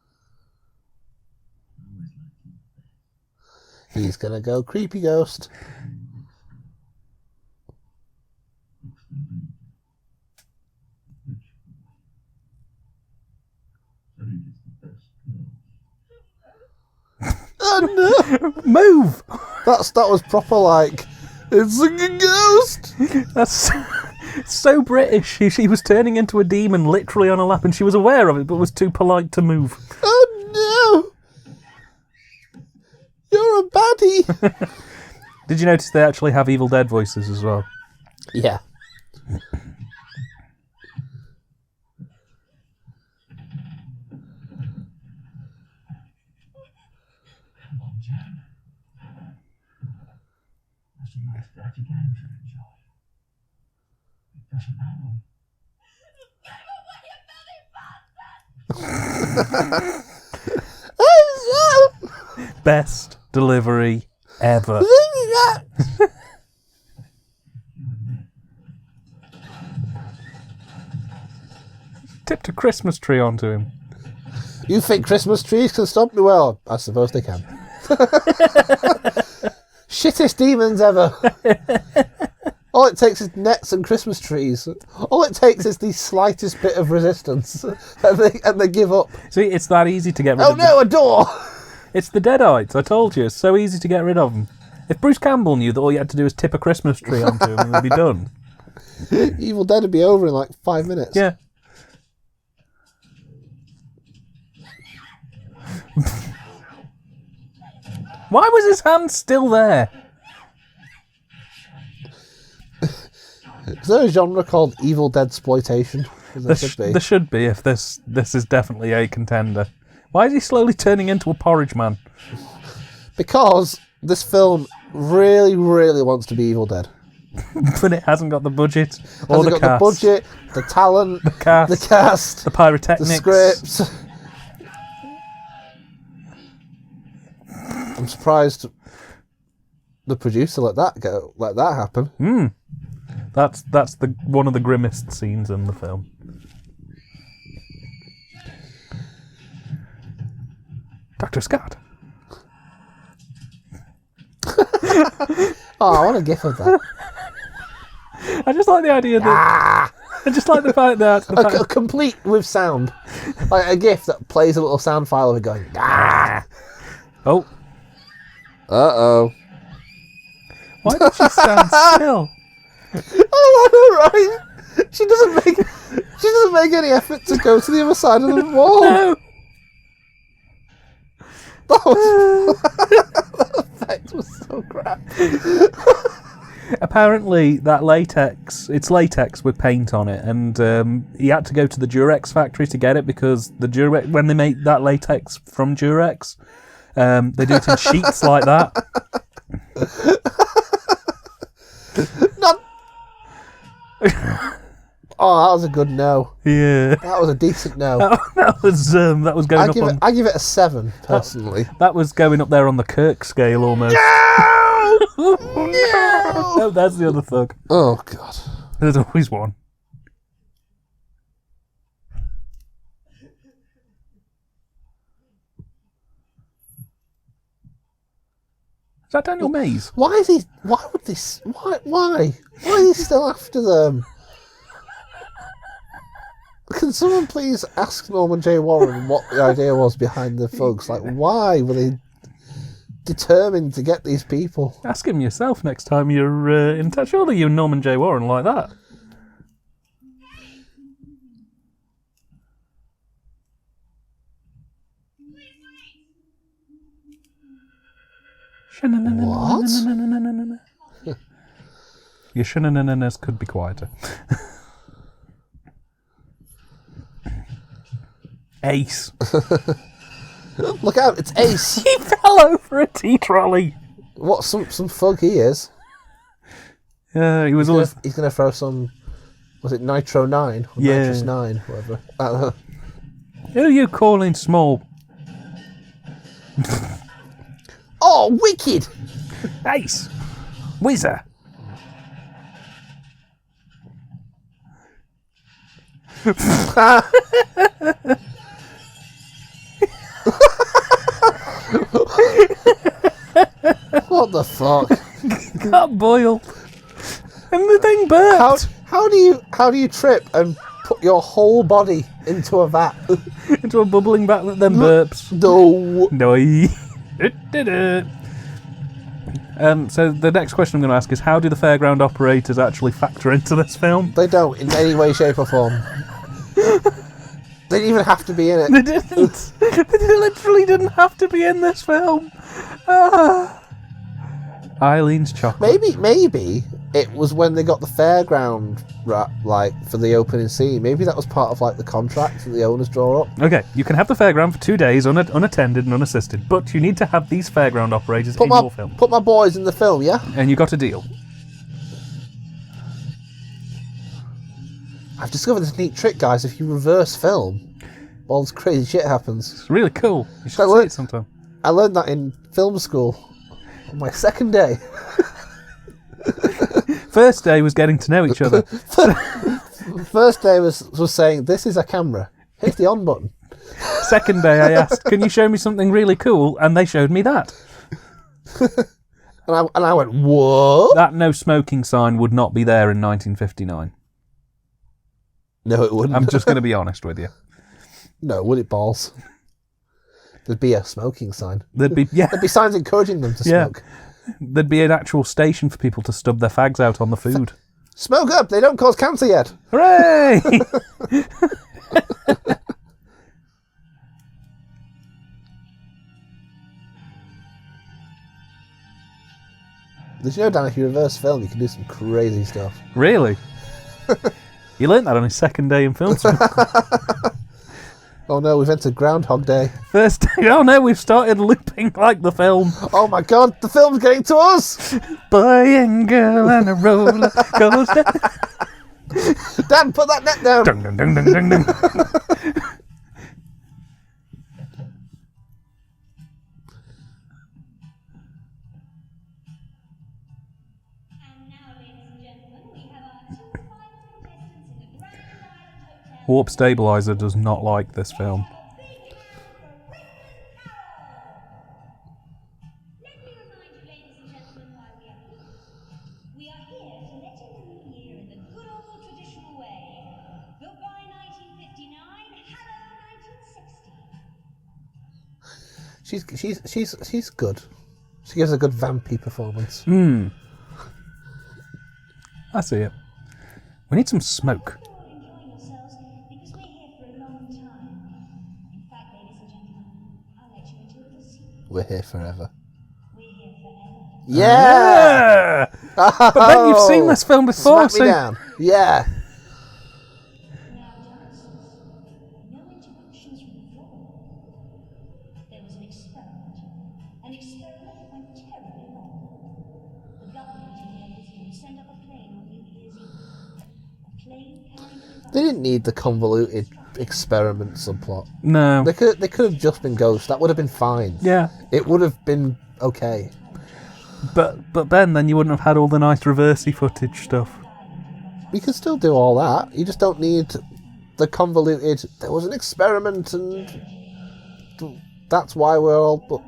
always liked you best. He's gonna go creepy ghost. Oh no! Move! That was proper like, it's a ghost! That's so British. She was turning into a demon literally on her lap and she was aware of it but was too polite to move. Oh no! You're a baddie! Did you notice they actually have Evil Dead voices as well? Yeah. Come on, Jan. There's some nice dirty games you enjoy. It doesn't matter. Best delivery ever. Tipped a Christmas tree onto him. You think Christmas trees can stop me? Well, I suppose they can. Shittest demons ever. All it takes is nets and Christmas trees. All it takes is the slightest bit of resistance, and they give up. See, it's that easy to get rid Oh of. no, a door! It's the Deadites, I told you. It's so easy to get rid of them. If Bruce Campbell knew that all you had to do was tip a Christmas tree onto him and it'd be done. Evil Dead would be over in like 5 minutes. Yeah. Why was his hand still there? Is there a genre called Evil Dead exploitation? There should be. There should be if this is definitely a contender. Why is he slowly turning into a porridge man? Because this film really, really wants to be Evil Dead. but it hasn't got the budget or Has it the got cast, the budget, the talent, cast, the cast, the pyrotechnics, the scripts. I'm surprised the producer let that happen. That's the one of the grimmest scenes in the film. Dr. Scott. Oh, I want a gif of that. I just like the idea that. I just like the fact that. Complete with sound, like a gif that plays a little sound file of it going. Ah. Oh, Uh-oh. why does she stand still? Oh, I know, right? She doesn't make any effort to go to the other side of the wall. No. That effect was so crap. Apparently, that it's latex with paint on it, and he had to go to the Durex factory to get it because the Durex, when they make that latex from Durex, they do it in sheets like that. Not. Oh, that was a good no. Yeah, That was a decent no. that was going up on. I give it a 7 personally. That was going up there on the Kirk scale almost. No! No, that's the other thug. Oh god. There's always one. Is that Daniel Mays? Why is he? Why would this? Why? Why is he still after them? Can someone please ask Norman J. Warren what the idea was behind the thugs? Like, why were they determined to get these people? Ask him yourself next time you're in touch. Surely you and Norman J. Warren like that. What? Your shenanigans could be quieter. Ace. Look out! It's Ace. He fell over a tea trolley. What? Some thug he is. Yeah, he was always. He's gonna throw some. Was it Nitro 9? Or Yeah. Nitrous 9, whatever. I don't know. Who are you calling small? Oh, wicked! Ace. Whizzer. What the fuck? Got boiled. And the thing burped. How do you trip and put your whole body into a vat? Into a bubbling bath that then burps. No. No. So the next question I'm going to ask is, how do the fairground operators actually factor into this film? They don't in any way, shape, or form. They didn't even have to be in it. They didn't. They literally didn't have to be in this film. Eileen's chocolate. Maybe it was when they got the fairground like for the opening scene. Maybe that was part of like the contract that the owners draw up. Okay, you can have the fairground for 2 days unattended and unassisted, but you need to have these fairground operators in your film. Put my boys in the film, yeah? And you got a deal. I've discovered this neat trick, guys. If you reverse film, all this crazy shit happens. It's really cool. You should I see learned- it sometime. I learned that in film school on my second day. First day was getting to know each other. First day was saying, this is a camera. Hit the on button. Second day I asked, can you show me something really cool? And they showed me that. And I went, what? That no smoking sign would not be there in 1959. No, it wouldn't. I'm just going to be honest with you. No, would it, balls? There'd be a smoking sign. There'd be signs encouraging them to smoke. There'd be an actual station for people to stub their fags out on the food. Smoke up! They don't cause cancer yet. Hooray! Did you know, Dan, if you reverse film, you can do some crazy stuff. Really? He learnt that on his second day in film school. Oh no, we've entered Groundhog Day. First day. Oh no, we've started looping like the film. Oh my god, the film's getting to us! Boy and girl and a roller coaster. Dan, put that net down! Dung, dung, dung, dung, dung, dung. And now, ladies and gentlemen, we have our two final contestants in the Grand Island Hotel. Warp Stabilizer does not like this film. Let me remind you, ladies and gentlemen, why we are here. We are here to let in the new year in the good old traditional way. Goodbye 1959, hello 1960. She's good. She gives a good vampy performance. I see it. We need some smoke. You're all enjoying yourselves because we're here for a long time. In fact, ladies and gentlemen, I'll let you into a little secret. We're here forever. We're here forever. Yeah! But then you've seen this film before, Smack me down. Yeah. Now, dancers, no interruptions from the floor. There was an experiment. An experiment went terribly wrong. The government in their wisdom sent up a plane on New Year's Eve. A plane carrying a They didn't need the convoluted experiment subplot. No. They could have just been ghosts. That would have been fine. Yeah. It would have been okay. But Ben, then you wouldn't have had all the nice reversey footage stuff. You can still do all that. You just don't need the convoluted. There was an experiment, and that's why we're all. But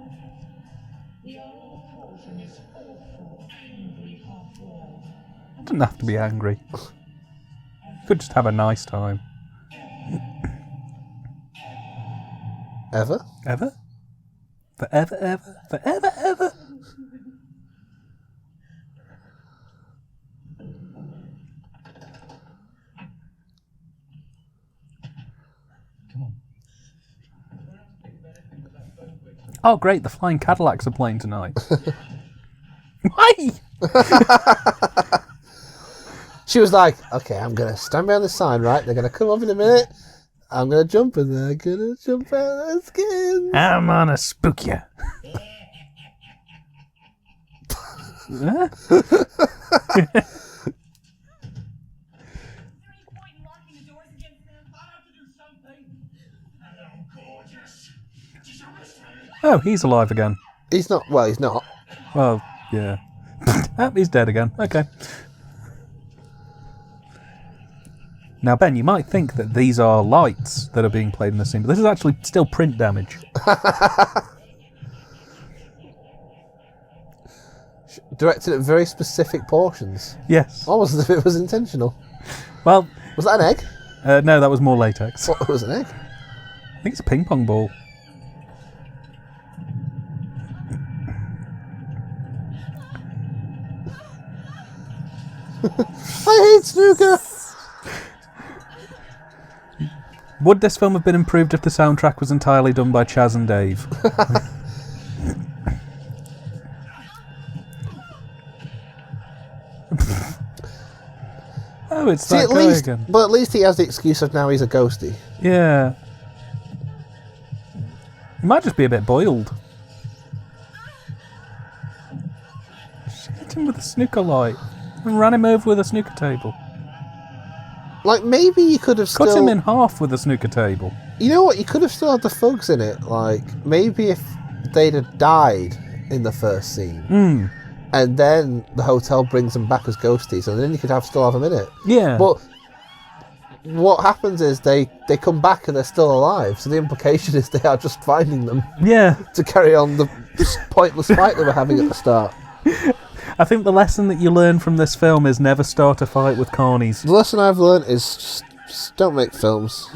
We are all caught in this awful, angry half-world. Didn't have to be angry. Could just have a nice time. ever. Ever? Forever, ever? Forever, ever? Come on. Oh, great, the Flying Cadillacs are playing tonight. Why? She was like, "Okay, I'm gonna stand behind the sign, right? They're gonna come up in a minute. I'm gonna jump, and they're gonna jump out of their skin." I'm gonna spook you. Huh? Oh, he's alive again. He's not. Well, he's not. Well, yeah. Oh, he's dead again. Okay. Now, Ben, you might think that these are lights that are being played in the scene, but this is actually still print damage. Directed at very specific portions. Yes. Almost as if it was intentional. Well, Was that an egg? no, that was more latex. What was an egg? I think it's a ping pong ball. I hate snooker. Would this film have been improved if the soundtrack was entirely done by Chaz and Dave? Oh, it's See, that at guy least, again. but at least he has the excuse of now he's a ghosty. Yeah. He might just be a bit boiled. She hit him with a snooker light and ran him over with a snooker table. Like, maybe you could have Cut still... him in half with a snooker table. You know what? You could have still had the thugs in it. Like, maybe if they'd have died in the first scene, and then the hotel brings them back as ghosties, and then you could still have them in it. Yeah. But what happens is they come back and they're still alive, so the implication is they are just finding them Yeah. to carry on the pointless fight they were having at the start. I think the lesson that you learn from this film is never start a fight with carnies. The lesson I've learned is just don't make films.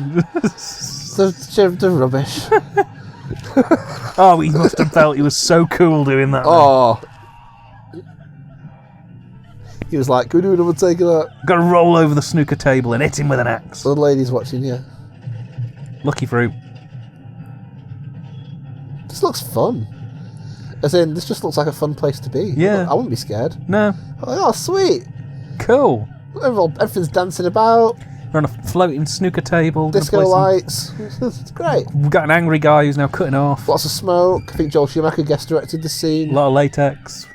They're rubbish. Oh, he must have felt he was so cool doing that. Oh. He was like, "Can we do another take of that?" Got to roll over the snooker table and hit him with an axe. The lady's watching you. Lucky fruit. This looks fun. As in, this just looks like a fun place to be. Yeah. I wouldn't be scared. No. Oh, sweet. Cool. Everything's dancing about. We're on a floating snooker table. Gonna Disco play some- lights. It's great. We've got an angry guy who's now cutting off. Lots of smoke. I think Joel Schumacher guest directed the A scene. lot of latex.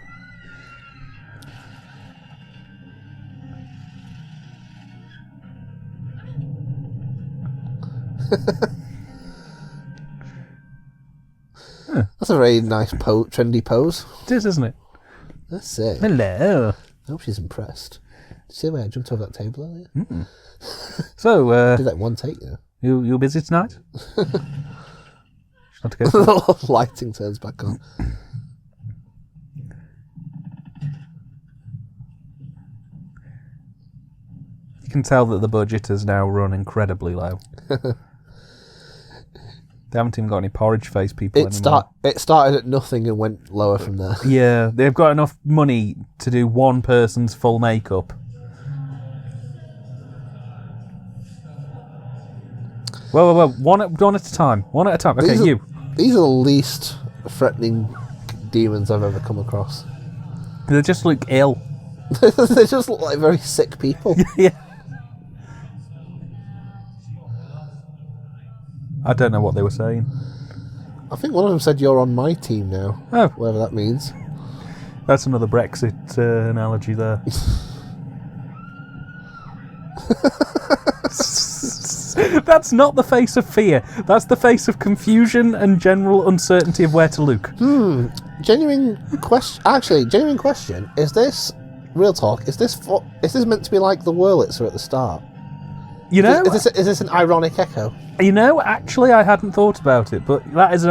That's a very nice trendy pose. It is, isn't it? That's it. Hello. I hope she's impressed. Did you see where I jumped over that table earlier? So, Did that in one take, you know. you busy tonight? Not to go. The lighting turns back on. You can tell that the budget has now run incredibly low. They haven't even got any porridge face people anymore. It started at nothing and went lower from there. Yeah, they've got enough money to do one person's full makeup. Whoa, one at a time. One at a time. Okay, These are- you. These are the least threatening demons I've ever come across. They just look ill. They just look like very sick people. Yeah. I don't know what they were saying. I think one of them said, "You're on my team now." Oh, Whatever that means. that's another Brexit analogy there. That's not the face of fear. That's the face of confusion and general uncertainty of where to look. Genuine question. Actually, genuine question. Is this real talk? Is this meant to be like the Wurlitzer at the start? You know, Is this an ironic echo? Actually, I hadn't thought about it, but that is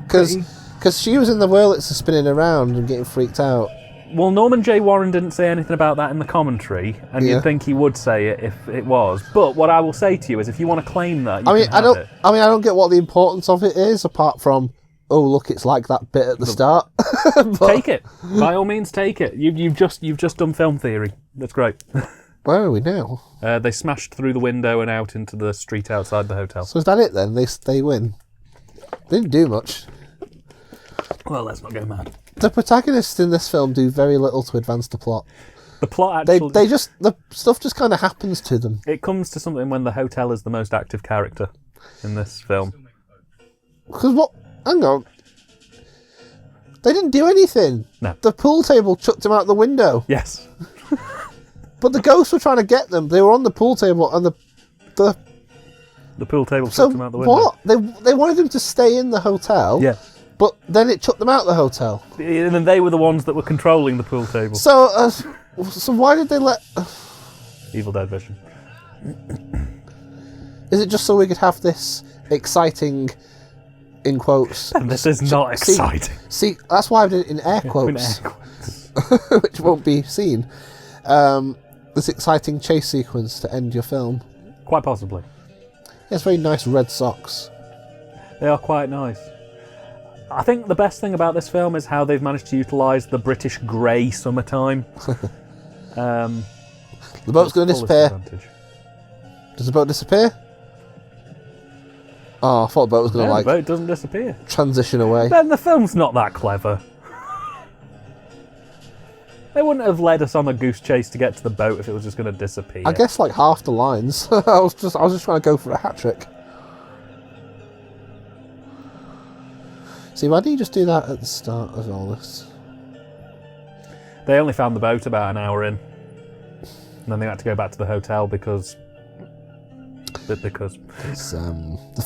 pretty... Because she was in the Wurlitzer spinning around and getting freaked out. Well, Norman J. Warren didn't say anything about that in the commentary, and Yeah. you'd think he would say it if it was. But what I will say to you is, if you want to claim that, you can have it. I don't get what the importance of it is, apart from, oh look, it's like that bit at the start. But Take it, by all means, take it. You've just done film theory. That's great. where are we now? They smashed through the window and out into the street outside the hotel. So is that it then? They win. They didn't do much. Well, let's not go mad. The protagonists in this film do very little to advance the plot. The plot They actually... the stuff just kind of happens to them. It comes to something when the hotel is the most active character in this film. Because what? Hang on. They didn't do anything. No. The pool table chucked them out the window. Yes. But the ghosts were trying to get them. They were on the pool table and the The pool table so took them out the window. what? They wanted them to stay in the hotel. Yeah. But then it chucked them out the hotel. And then they were the ones that were controlling the pool table. So why did they let? Evil Dead vision. Is it just so we could have this exciting, in quotes? This is not exciting. See, that's why I did it in air quotes, In air quotes. which won't be seen. This exciting chase sequence to end your film. Quite possibly. It's very nice red socks. They are quite nice. I think the best thing about this film is how they've managed to utilise the British grey summertime. The boat's going to disappear. Does the boat disappear? Oh, I thought the boat was going to The boat doesn't disappear. transition away. Then the film's not that clever. They wouldn't have led us on a goose chase to get to the boat if it was just going to disappear. I guess like half the lines. I was just trying to go for a hat trick. See, why didn't you just do that at the start of all this? They only found the boat about an hour in. And then they had to go back to the hotel because... The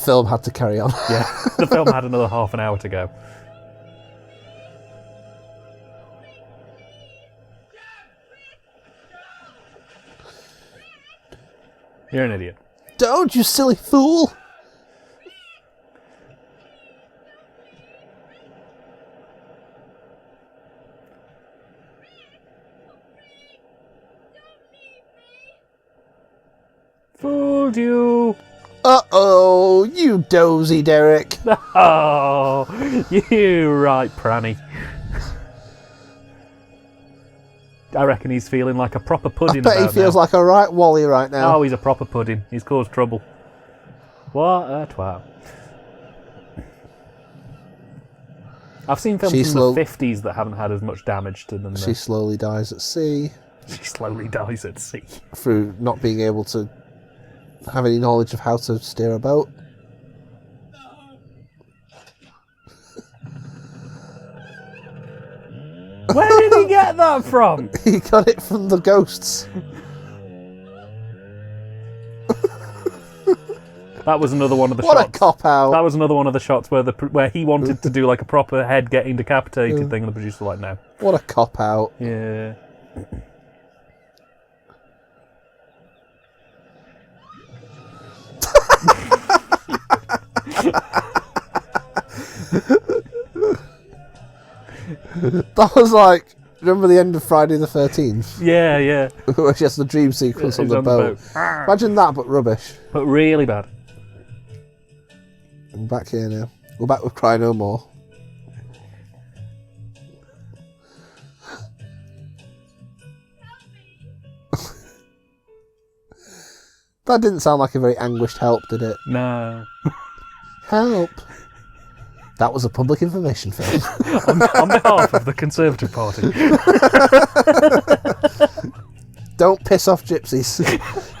film had to carry on. Yeah, the film had another half an hour to go. You're an idiot. Don't, you silly fool! Fooled you. Uh-oh, you dozy Derek. Oh, you right, Pranny. I reckon he's feeling like a proper I pudding bet he about feels now. like a right Wally right now. Oh, he's a proper pudding. He's caused trouble. What a twat. I've seen films She from the 50s that haven't had as much damage to them. She slowly dies at sea She slowly dies at sea. through not being able to have any knowledge of how to steer a boat. Where did he get that from? He got it from the ghosts. That was another one of the What shots. a cop-out. That was another one of the shots where he wanted to do like a proper head getting decapitated thing, and the producer was like, no. What a cop-out. Yeah. That was like, remember the end of Friday the 13th? Yeah, yeah. Where she has the dream sequence on He's the boat. Ah. Imagine that, but rubbish. But really bad. I'm back here now. We're back with Cry No More. That didn't sound like a very anguished help, did it? No. Help! That was a public information film. On behalf of the Conservative Party. Don't piss off gypsies.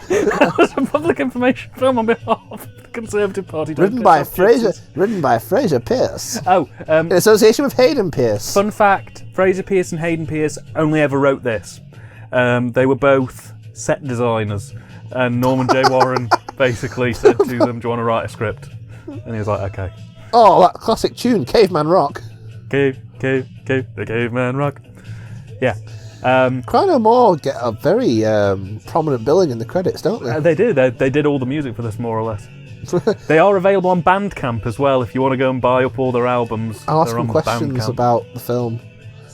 That was a public information film on behalf of the Conservative Party. Don't Written piss by off Fraser. gypsies. Written by Fraser Pierce Oh, in association with Hayden Pierce. fun fact, Fraser Pierce and Hayden Pierce only ever wrote this. They were both set designers, and Norman J. Warren basically said to them, do you want to write a script? And he was like, okay. Oh, that classic tune, Caveman Rock. The caveman rock. Yeah. Cry No More get a very prominent billing in the credits, don't they? They do. They did all the music for this, more or less. They are available on Bandcamp as well, if you want to go and buy up all their albums. I'll ask They're them on questions Bandcamp. about the film.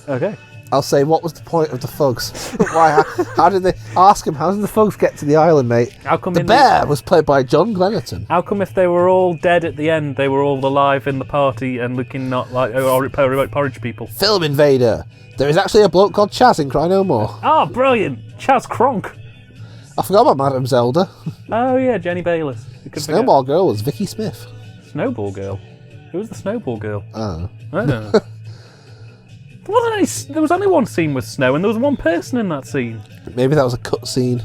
Okay. I'll say, what was the point of the thugs? Why? How did they ask him? How did the thugs get to the island, mate? How come The in bear was played by John Glennerton. How come if they were all dead at the end, they were all alive in the party and looking not like porridge people? Film Invader. There is actually a bloke called Chaz in Cry No More. Oh, brilliant! Chaz Kronk. I forgot about Madame Zelda. Oh yeah, Jenny Bayless. You could forget. Snowball Girl was Vicky Smith. Snowball Girl. Who was the Snowball Girl? Oh. I don't know. There was only one scene with snow, and there was one person in that scene. Maybe that was a cut scene.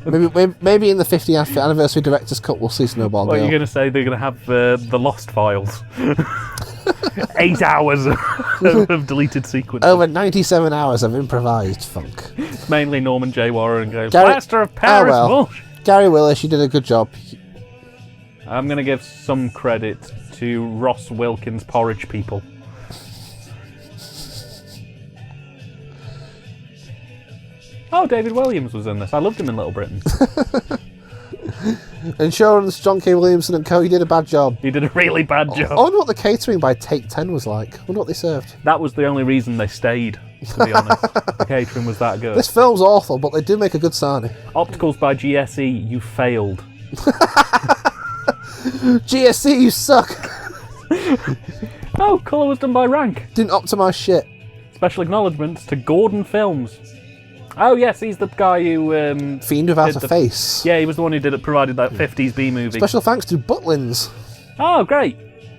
Maybe in the 50th anniversary director's cut we'll see Snowball What are Girl. you going to say? They're going to have the Lost Files. 8 hours of deleted sequences. Over 97 hours of improvised funk. It's mainly Norman J. Warren goes, Gary- Plaster of Paris bullshit. Gary Willis, you did a good job. I'm going to give some credit to Ross Wilkins' Porridge People. Oh, David Williams was in this. I loved him in Little Britain. Insurance, John K. Williamson and co. You did a bad job. He did a really bad I job. wonder what the catering by Take 10 was like. I wonder what they served. That was the only reason they stayed, to be honest. The catering was that good. This film's awful, but they do make a good sarnie. Opticals by GSE, you failed. GSC, you suck. Oh, colour was done by Rank. Didn't optimise shit. Special acknowledgements to Gordon Films. Oh yes, he's the guy who... Fiend Without did a the- Face. Yeah, he was the one who provided that 50s B movie. Special thanks to Butlins. Oh, great.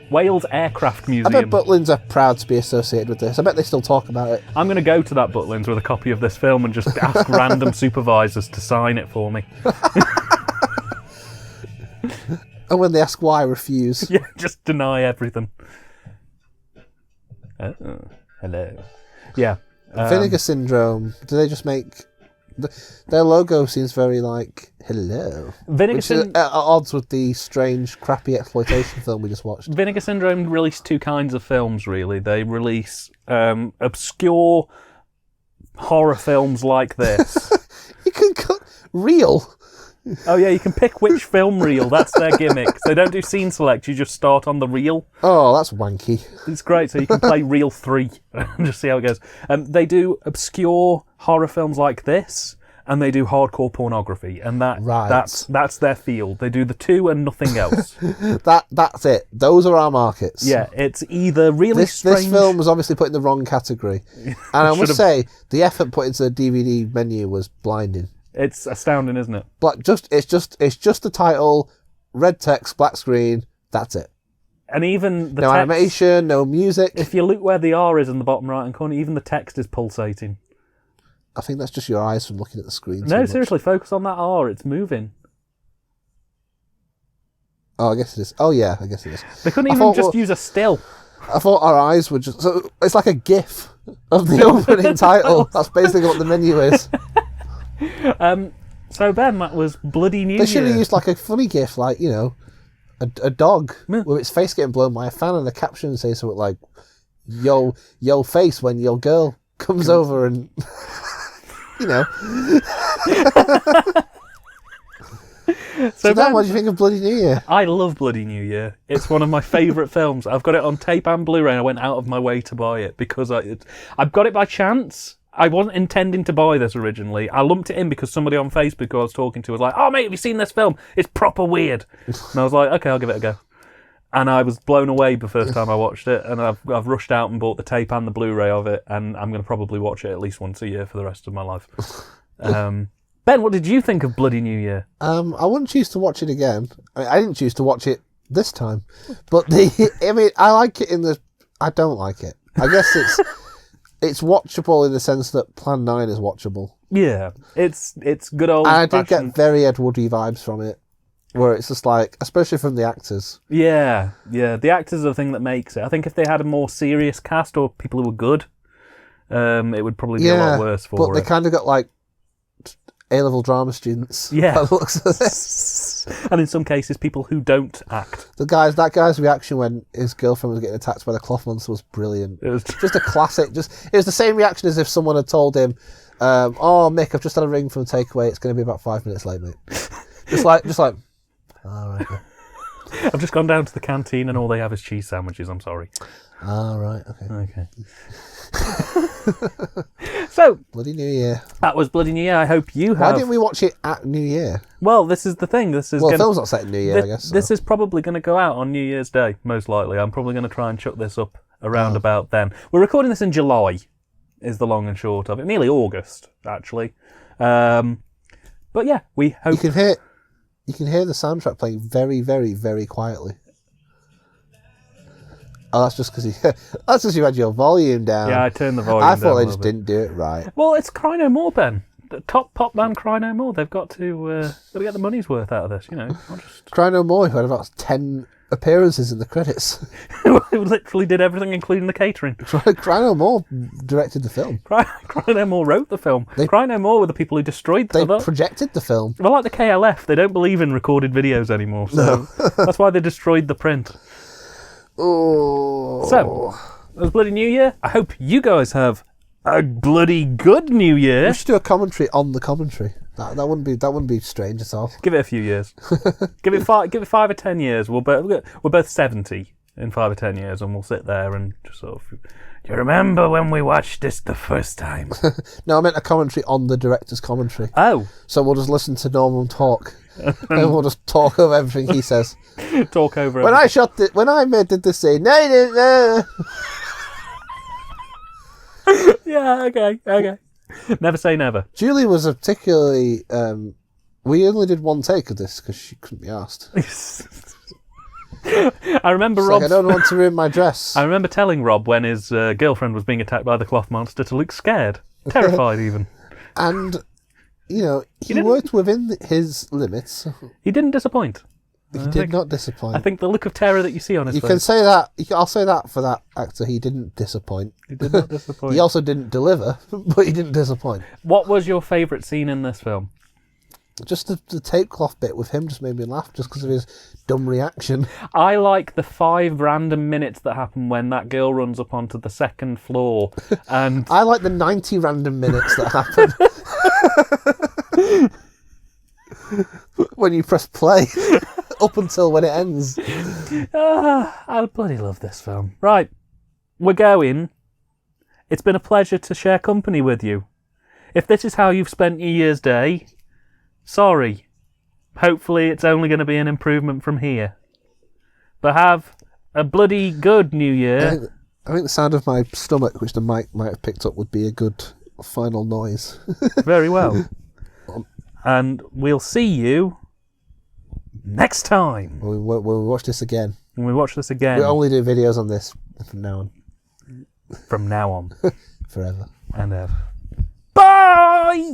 Wales Aircraft I Museum. bet Butlins are proud to be associated with this. I bet they still talk about it. I'm going to go to that Butlins with a copy of this film and just ask random supervisors to sign it for me. And when they ask why, refuse. Yeah, just deny everything. Oh, hello. Yeah. Vinegar Syndrome. Do they just make... Their logo seems very like, hello. Vinegar Which is Syndrome... at odds with the strange, crappy exploitation film we just watched. Vinegar Syndrome released two kinds of films, really. They release obscure horror films like this. You can cut real. Oh yeah, you can pick which film reel. That's their gimmick. They don't do scene select. You just start on the reel. Oh, that's wanky. It's great. So you can play reel 3 and just see how it goes. They do obscure horror films like this, and they do hardcore pornography, and Right. that's their field. They do the two and nothing else. That's it. Those are our markets. Yeah, it's either really This strange. film was obviously put in the wrong category. And I must Should've- say, the effort put into the DVD menu was blinding. It's astounding, isn't it? It's just the title, red text, black screen, that's it. And even the No text, animation, no music. if you look where the R is in the bottom right hand corner, even the text is pulsating. I think that's just your eyes from looking at the screen. No, too seriously, focus on that R. It's moving. Oh, I guess it is. Oh, yeah, I guess it is. They couldn't I even thought, just well, use a still. I thought our eyes were just... So it's like a GIF of the opening title. That's basically what the menu is. So Ben, that was Bloody New They should have Year. used like a funny GIF, like, you know, a dog Yeah. with its face getting blown by a fan and the caption say something like, yo face when your girl comes over and, you know. So Dan, Ben, what do you think of Bloody New Year? I love Bloody New Year. It's one of my favourite films. I've got it on tape and Blu-ray, and I went out of my way to buy it because I've got it by chance. I wasn't intending to buy this originally. I lumped it in because somebody on Facebook who I was talking to was like, "Oh mate, have you seen this film? It's proper weird." And I was like, "Okay, I'll give it a go." And I was blown away the first time I watched it, and I've rushed out and bought the tape and the Blu-ray of it, and I'm going to probably watch it at least once a year for the rest of my life. Ben, what did you think of Bloody New Year? I wouldn't choose to watch it again. I didn't choose to watch it this time, but I like it I don't like it. I guess it's watchable in the sense that Plan 9 is watchable. Yeah, it's good old. And I did fashioned- get very Ed Woody vibes from it, where it's just like, especially from the actors. Yeah. The actors are the thing that makes it. I think if they had a more serious cast or people who were good, it would probably be a lot worse for but it. they kind of got like A-level drama students. Yeah. by the looks of it. And in some cases, people who don't act. That guy's reaction when his girlfriend was getting attacked by the cloth monster was brilliant. It was Just a classic. It was the same reaction as if someone had told him, "Oh, Mick, I've just had a ring from takeaway. It's going to be about 5 minutes late, mate." just like, all right, I've just gone down to the canteen and all they have is cheese sandwiches. I'm sorry. all right, okay. Okay. So Bloody New Year. that was Bloody New Year. I hope you Why have. didn't we watch it at New Year? Well, this is the thing. This is Well, the gonna... film's not set in New Year, I guess. So. This is probably going to go out on New Year's Day, most likely. I'm probably going to try and chuck this up around about then. We're recording this in July, is the long and short of it. Nearly August, actually. But yeah, we hope... You can hear the soundtrack playing very, very, very quietly. Oh, that's just because you had your volume down. Yeah, I turned the volume I down thought a they little just bit. didn't do it right. Well, it's Cry No More, Ben. The top pop band Cry No More. They've got to get the money's worth out of this, you know. Not just... Cry No More, who had about 10 appearances in the credits. Who literally did everything, including the catering. Cry No More directed the film. Cry No More wrote the film. Cry No More were the people who destroyed They the... projected the film. Well, like the KLF, they don't believe in recorded videos anymore, so that's why they destroyed the print. Oh. So, it was Bloody New Year. I hope you guys have a bloody good New Year. We should do a commentary on the commentary. That wouldn't be strange at all. Give it a few years. give it 5 or 10 years. We're both 70 in 5 or 10 years, and we'll sit there and just sort of. Do you remember when we watched this the first time? No, I meant a commentary on the director's commentary. Oh, So we'll just listen to Norman talk, and we'll just talk over everything he says. talk over. When I did this scene, no, you didn't know. Yeah, okay. Never say never. Julie was a particularly. We only did one take of this because she couldn't be asked. I remember It's Rob. like, I don't want to ruin my dress. I remember telling Rob when his girlfriend was being attacked by the cloth monster to look scared, terrified even. And, you know, he didn't- worked within his limits. He didn't disappoint. He did not disappoint. I think the look of terror that you see on his You face. can say that. I'll say that for that actor. He didn't disappoint. He did not disappoint. He also didn't deliver, but he didn't disappoint. What was your favourite scene in this film? Just the tablecloth bit with him just made me laugh just because of his dumb reaction. I like the 5 random minutes that happen when that girl runs up onto the second floor and I like the 90 random minutes that happen. When you press play. Up until when it ends. I bloody love this film. Right, we're going. It's been a pleasure to share company with you. If this is how you've spent New Year's Day, sorry. Hopefully it's only going to be an improvement from here. But have a bloody good New Year. I think the sound of my stomach, which the mic might have picked up, would be a good final noise. Very well. And we'll see you next time. When we watch this again. When we watch this again. We only do videos on this from now on. From now on. Forever. And ever. Bye!